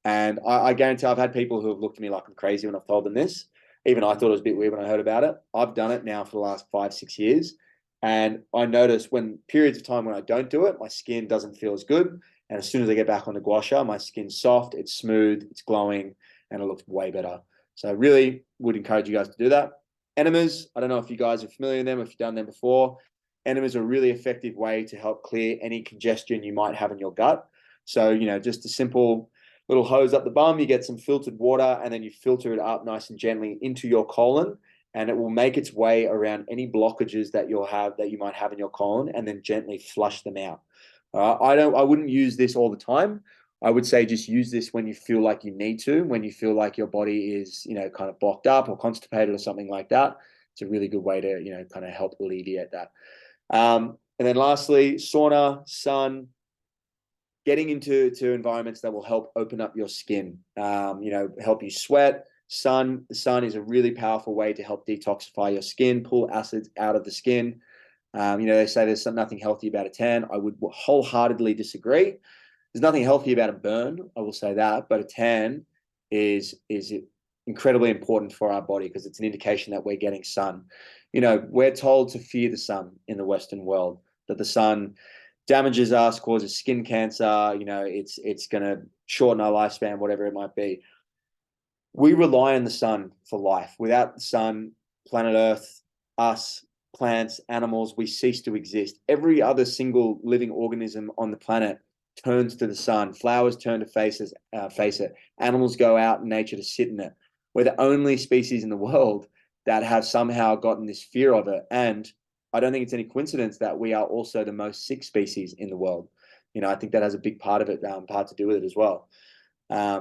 S1: And I guarantee I've had people who have looked at me like I'm crazy when I've told them this. Even I thought it was a bit weird when I heard about it. I've done it now for the last 5-6 years. And I notice when periods of time when I don't do it, my skin doesn't feel as good. And as soon as I get back on the gua sha, my skin's soft, it's smooth, it's glowing, and it looks way better. So I really would encourage you guys to do that. Enemas, I don't know if you guys are familiar with them, if you've done them before. Enemas are a really effective way to help clear any congestion you might have in your gut. So, just a simple little hose up the bum, you get some filtered water, and then you filter it up nice and gently into your colon. And it will make its way around any blockages that you might have in your colon, and then gently flush them out. I wouldn't use this all the time. I would say just use this when you feel like you need to, when you feel like your body is, kind of blocked up or constipated or something like that. It's a really good way to, kind of help alleviate that. And then lastly, sauna, sun, getting into environments that will help open up your skin, help you sweat. The sun is a really powerful way to help detoxify your skin, pull acids out of the skin. They say there's nothing healthy about a tan. I would wholeheartedly disagree. There's nothing healthy about a burn, I will say that, but a tan is incredibly important for our body because it's an indication that we're getting sun. We're told to fear the sun in the Western world, that the sun damages us, causes skin cancer, it's going to shorten our lifespan, whatever it might be. We rely on the sun for life. Without the sun, planet Earth, us, plants, animals, we cease to exist. Every other single living organism on the planet turns to the sun. Flowers turn to face it. Animals go out in nature to sit in it. We're the only species in the world that have somehow gotten this fear of it. And I don't think it's any coincidence that we are also the most sick species in the world. I think that has a big part of it, part to do with it as well.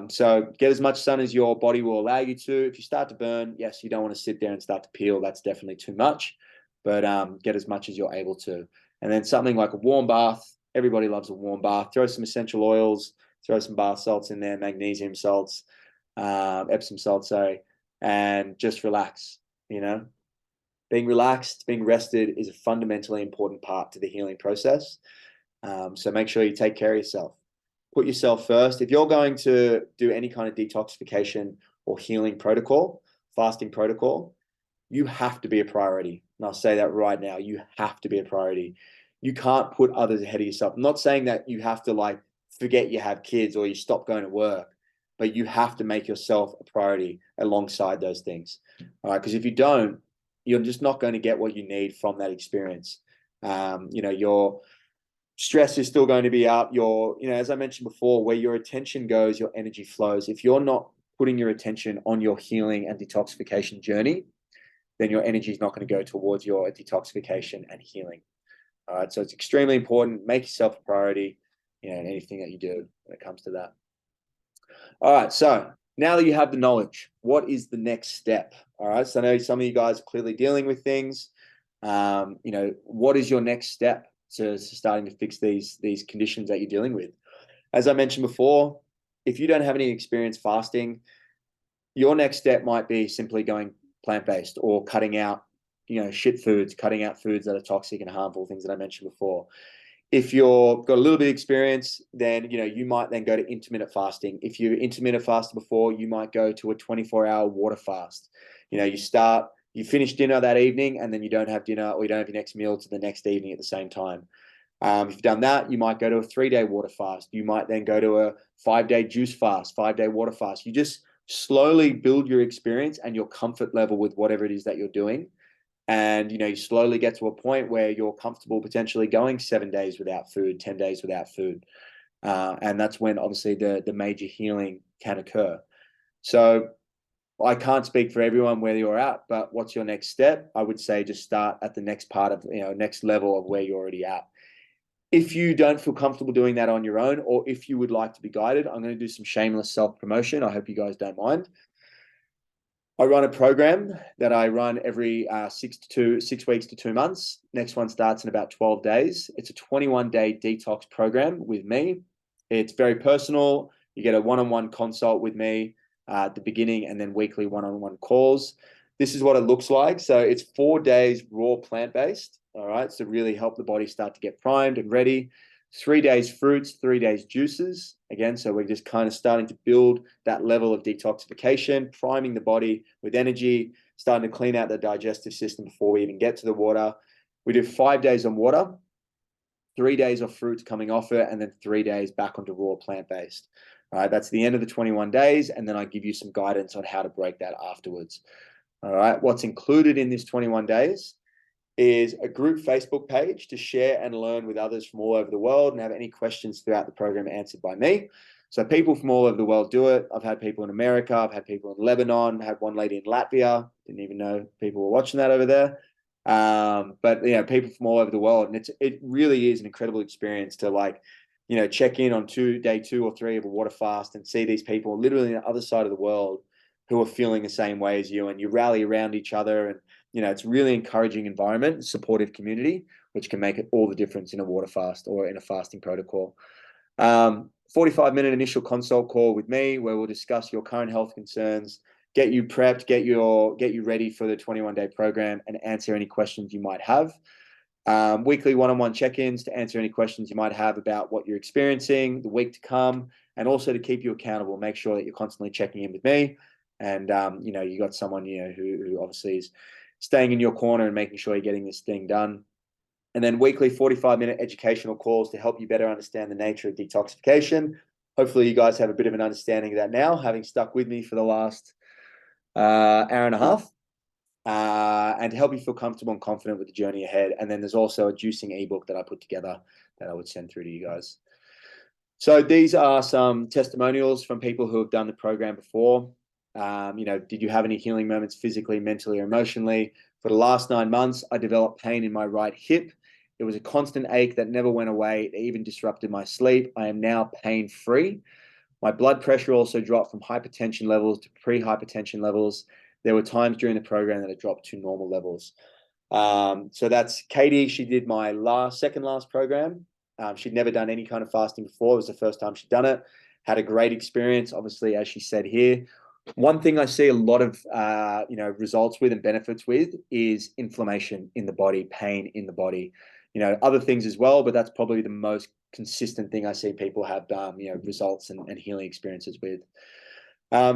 S1: So get as much sun as your body will allow you to. If you start to burn, yes, you don't want to sit there and start to peel. That's definitely too much. But get as much as you're able to. And then something like a warm bath. Everybody loves a warm bath. Throw some essential oils. Throw some bath salts in there, magnesium salts, Epsom salts, sorry, and just relax. Being relaxed, being rested is a fundamentally important part to the healing process. So make sure you take care of yourself. Put yourself first. If you're going to do any kind of detoxification or healing protocol, fasting protocol, you have to be a priority. And I'll say that right now. You have to be a priority. You can't put others ahead of yourself. I'm not saying that you have to forget you have kids or you stop going to work, but you have to make yourself a priority alongside those things. All right. Because if you don't, you're just not going to get what you need from that experience. Your stress is still going to be up. As I mentioned before, where your attention goes, your energy flows. If you're not putting your attention on your healing and detoxification journey, then your energy is not going to go towards your detoxification and healing. All right. So it's extremely important. Make yourself a priority, in anything that you do when it comes to that. All right. So now that you have the knowledge, what is the next step? All right. So I know some of you guys are clearly dealing with things. What is your next step to starting to fix these conditions that you're dealing with? As I mentioned before, if you don't have any experience fasting, your next step might be simply going plant-based or cutting out, shit foods, cutting out foods that are toxic and harmful, things that I mentioned before. If you've got a little bit of experience, then, you might then go to intermittent fasting. If you intermittent fasted before, you might go to a 24-hour water fast. You finish dinner that evening and then you don't have dinner or you don't have your next meal to the next evening at the same time. If you've done that, you might go to a 3-day water fast. You might then go to a 5-day juice fast, 5-day water fast. You just slowly build your experience and your comfort level with whatever it is that you're doing. And, you slowly get to a point where you're comfortable potentially going 7 days without food, 10 days without food. And that's when obviously the major healing can occur. So I can't speak for everyone where you're at, but what's your next step? I would say just start at the next part of, next level of where you're already at. If you don't feel comfortable doing that on your own, or if you would like to be guided, I'm going to do some shameless self-promotion. I hope you guys don't mind. I run a program that I run every 6 weeks to 2 months. Next one starts in about 12 days. It's a 21-day detox program with me. It's very personal. You get a one-on-one consult with me at the beginning, and then weekly one-on-one calls. This is what it looks like. So it's 4 days raw plant-based. All right. So really help the body start to get primed and ready. 3 days fruits, 3 days juices. Again, so we're just kind of starting to build that level of detoxification, priming the body with energy, starting to clean out the digestive system before we even get to the water. We do 5 days on water, 3 days of fruits coming off it, and then 3 days back onto raw plant-based. All right, that's the end of the 21 days, and then I give you some guidance on how to break that afterwards. All right, what's included in this 21 days is a group Facebook page to share and learn with others from all over the world and have any questions throughout the program answered by me. So people from all over the world do it. I've had people in America, I've had people in Lebanon, I had one lady in Latvia, didn't even know people were watching that over there. But people from all over the world, and it really is an incredible experience to check in on day 2 or 3 of a water fast and see these people literally on the other side of the world who are feeling the same way as you, and you rally around each other, and it's a really encouraging environment, supportive community, which can make all the difference in a water fast or in a fasting protocol. 45-minute initial consult call with me where we'll discuss your current health concerns, get you prepped, get you ready for the 21-day program, and answer any questions you might have. Weekly one-on-one check-ins to answer any questions you might have about what you're experiencing, the week to come, and also to keep you accountable. Make sure that you're constantly checking in with me, and you got someone who obviously is staying in your corner and making sure you're getting this thing done. And then weekly 45-minute educational calls to help you better understand the nature of detoxification. Hopefully you guys have a bit of an understanding of that now, having stuck with me for the last hour and a half, and to help you feel comfortable and confident with the journey ahead. And then there's also a juicing ebook that I put together that I would send through to you guys. So these are some testimonials from people who have done the program before. Did you have any healing moments physically, mentally, or emotionally? For the last 9 months, I developed pain in my right hip. It was a constant ache that never went away. It even disrupted my sleep. I am now pain-free. My blood pressure also dropped from hypertension levels to pre-hypertension levels. There were times during the program that it dropped to normal levels. So that's Katie. She did my second last program. She'd never done any kind of fasting before. It was the first time she'd done it. Had a great experience, obviously, as she said here. One thing I see a lot of results with and benefits with is inflammation in the body, pain in the body. Other things as well, but that's probably the most consistent thing I see people have results and healing experiences with.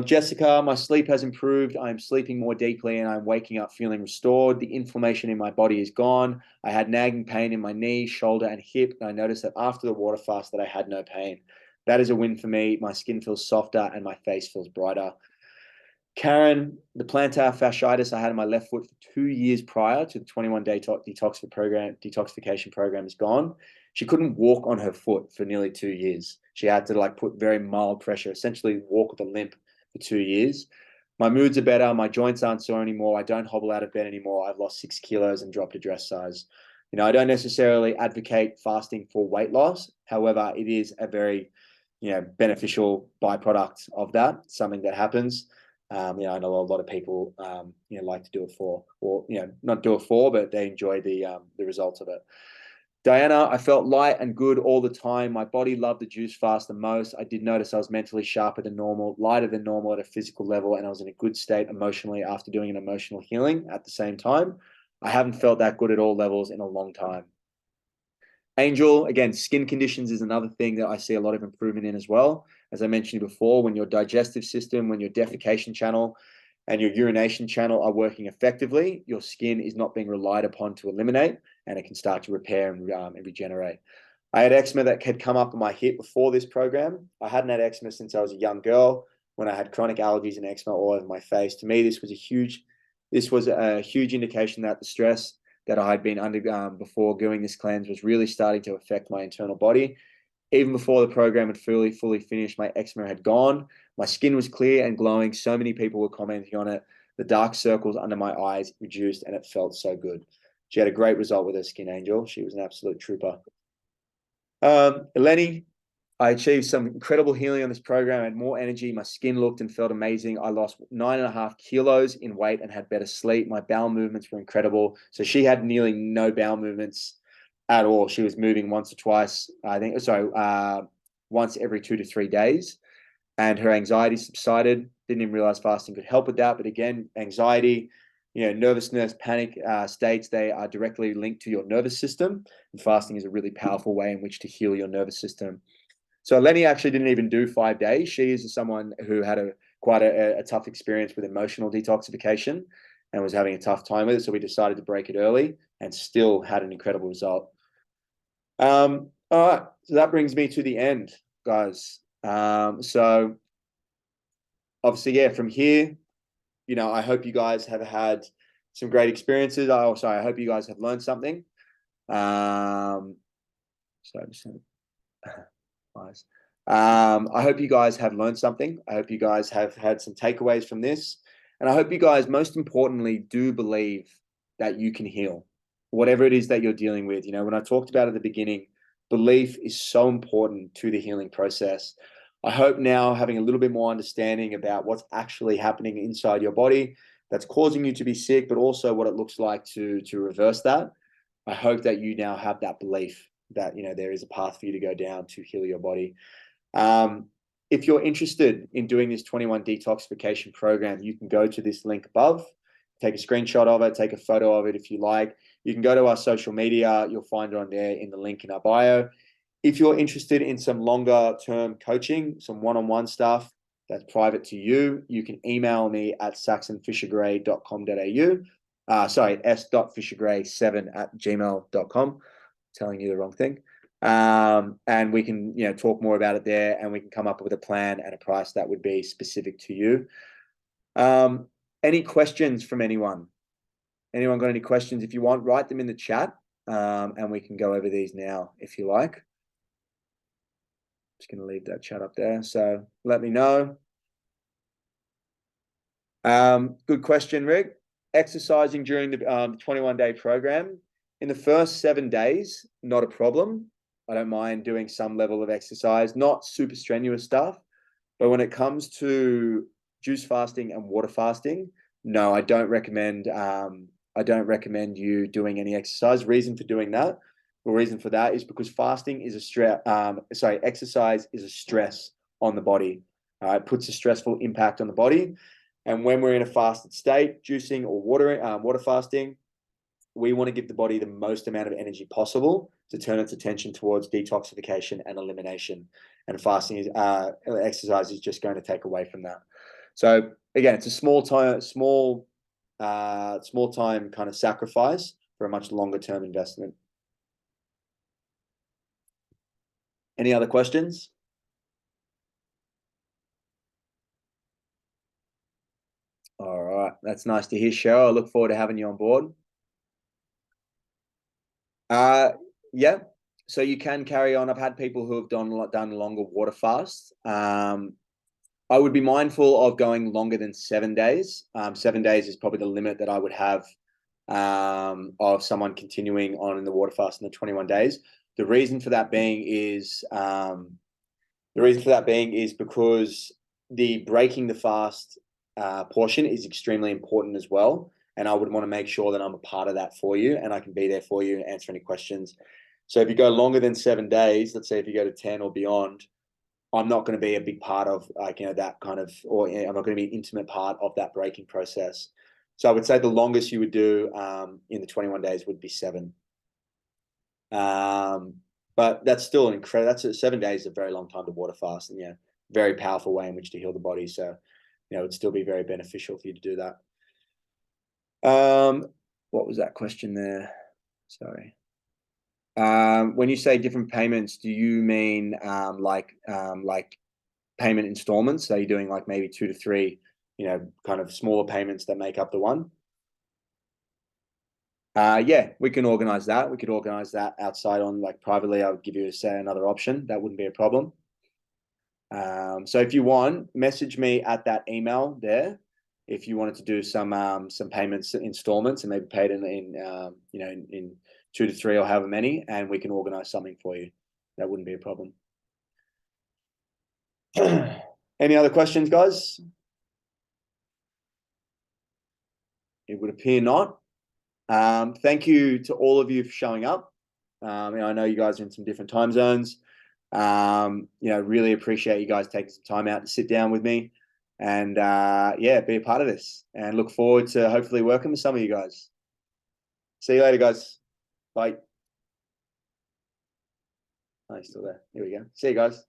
S1: Jessica, my sleep has improved. I'm sleeping more deeply and I'm waking up feeling restored. The inflammation in my body is gone. I had nagging pain in my knee, shoulder, and hip. And I noticed that after the water fast that I had no pain. That is a win for me. My skin feels softer and my face feels brighter. Karen, the plantar fasciitis I had in my left foot for 2 years prior to the 21-day detoxification program is gone. She couldn't walk on her foot for nearly 2 years. She had to put very mild pressure, essentially walk with a limp for 2 years. My moods are better. My joints aren't sore anymore. I don't hobble out of bed anymore. I've lost 6 kilos and dropped a dress size. I don't necessarily advocate fasting for weight loss. However, it is a very, beneficial byproduct of that, something that happens. I know a lot of people, like to do it for, or, not do it for, but they enjoy the results of it. Diana, I felt light and good all the time. My body loved the juice fast the most. I did notice I was mentally sharper than normal, lighter than normal at a physical level, and I was in a good state emotionally after doing an emotional healing at the same time. I haven't felt that good at all levels in a long time. Angel, again, skin conditions is another thing that I see a lot of improvement in as well. As I mentioned before, when your digestive system, when your defecation channel and your urination channel are working effectively, your skin is not being relied upon to eliminate, and it can start to repair and regenerate. I had eczema that had come up on my hip before this program. I hadn't had eczema since I was a young girl, when I had chronic allergies and eczema all over my face. To me, this was a huge indication that the stress that I had been under before doing this cleanse was really starting to affect my internal body. Even before the program had fully finished, my eczema had gone. My skin was clear and glowing. So many people were commenting on it. The dark circles under my eyes reduced, and it felt so good. She had a great result with her Skin Angel. She was an absolute trooper. Eleni, I achieved some incredible healing on this program. I had more energy. My skin looked and felt amazing. I lost 9.5 kilos in weight and had better sleep. My bowel movements were incredible. So she had nearly no bowel movements at all. She was moving once or twice, once every 2 to 3 days. And her anxiety subsided. Didn't even realize fasting could help with that. But again, anxiety, nervousness, panic states, they are directly linked to your nervous system. And fasting is a really powerful way in which to heal your nervous system. So Lenny actually didn't even do 5 days. She is someone who had quite a tough experience with emotional detoxification and was having a tough time with it. So we decided to break it early and still had an incredible result. All right. So that brings me to the end, guys. So obviously, yeah, from here, I hope you guys have had some great experiences. I hope you guys have learned something. I hope you guys have learned something. I hope you guys have had some takeaways from this. And I hope you guys, most importantly, do believe that you can heal whatever it is that you're dealing with. When I talked about at the beginning, belief is so important to the healing process. I hope now, having a little bit more understanding about what's actually happening inside your body that's causing you to be sick, but also what it looks like to reverse that. I hope that you now have that belief that, there is a path for you to go down to heal your body. If you're interested in doing this 21 detoxification program, you can go to this link above, take a screenshot of it, take a photo of it if you like. You can go to our social media. You'll find it on there in the link in our bio. If you're interested in some longer term coaching, some one-on-one stuff that's private to you, you can email me at saxonfischergray.com.au. s.fischergray7@gmail.com. Telling you the wrong thing. And we can, talk more about it there, and we can come up with a plan and a price that would be specific to you. Any questions from anyone? Anyone got any questions? If you want, write them in the chat, and we can go over these now if you like. Just going to leave that chat up there. So let me know. Good question, Rick. Exercising during the 21-day program. In the first 7 days, not a problem. I don't mind doing some level of exercise, not super strenuous stuff. But when it comes to juice fasting and water fasting, no, I don't recommend you doing any exercise. Reason for doing that, the reason for that is because fasting is exercise is a stress on the body. It puts a stressful impact on the body. And when we're in a fasted state, juicing or water fasting, we want to give the body the most amount of energy possible to turn its attention towards detoxification and elimination. And fasting exercise is just going to take away from that. So again, it's a small time kind of sacrifice for a much longer term investment. Any other questions? All right, that's nice to hear, Cheryl. I look forward to having you on board. Yeah, so you can carry on. I've had people who have done longer water fasts. I would be mindful of going longer than 7 days. 7 days is probably the limit that I would have of someone continuing on in the water fast in the 21 days. The reason for that being is because the breaking the fast portion is extremely important as well. And I would want to make sure that I'm a part of that for you, and I can be there for you and answer any questions. So if you go longer than 7 days, let's say if you go to 10 or beyond, I'm not going to be a big part of that kind of, or I'm not going to be an intimate part of that breaking process. So I would say the longest you would do in the 21 days would be 7. But that's still an incredible. 7 days is a very long time to water fast, and very powerful way in which to heal the body. So you know, it'd still be very beneficial for you to do that. What was that question there? Sorry. When you say different payments, do you mean like payment installments? So you're doing like maybe 2 to 3, you know, kind of smaller payments that make up the one? Yeah, we can organize that. We could organize that outside on like privately. I would give you another option. That wouldn't be a problem. So if you want, message me at that email there. If you wanted to do some payments installments and maybe paid in you know, in 2 to 3 or however many, and we can organize something for you. That wouldn't be a problem. Any other questions, guys? It would appear not. Thank you to all of you for showing up. I know you guys are in some different time zones. You know, really appreciate you guys taking some time out to sit down with me and yeah, be a part of this, and look forward to hopefully working with some of you guys. See you later, guys. Bye. Oh, he's still there. Here we go. See you guys.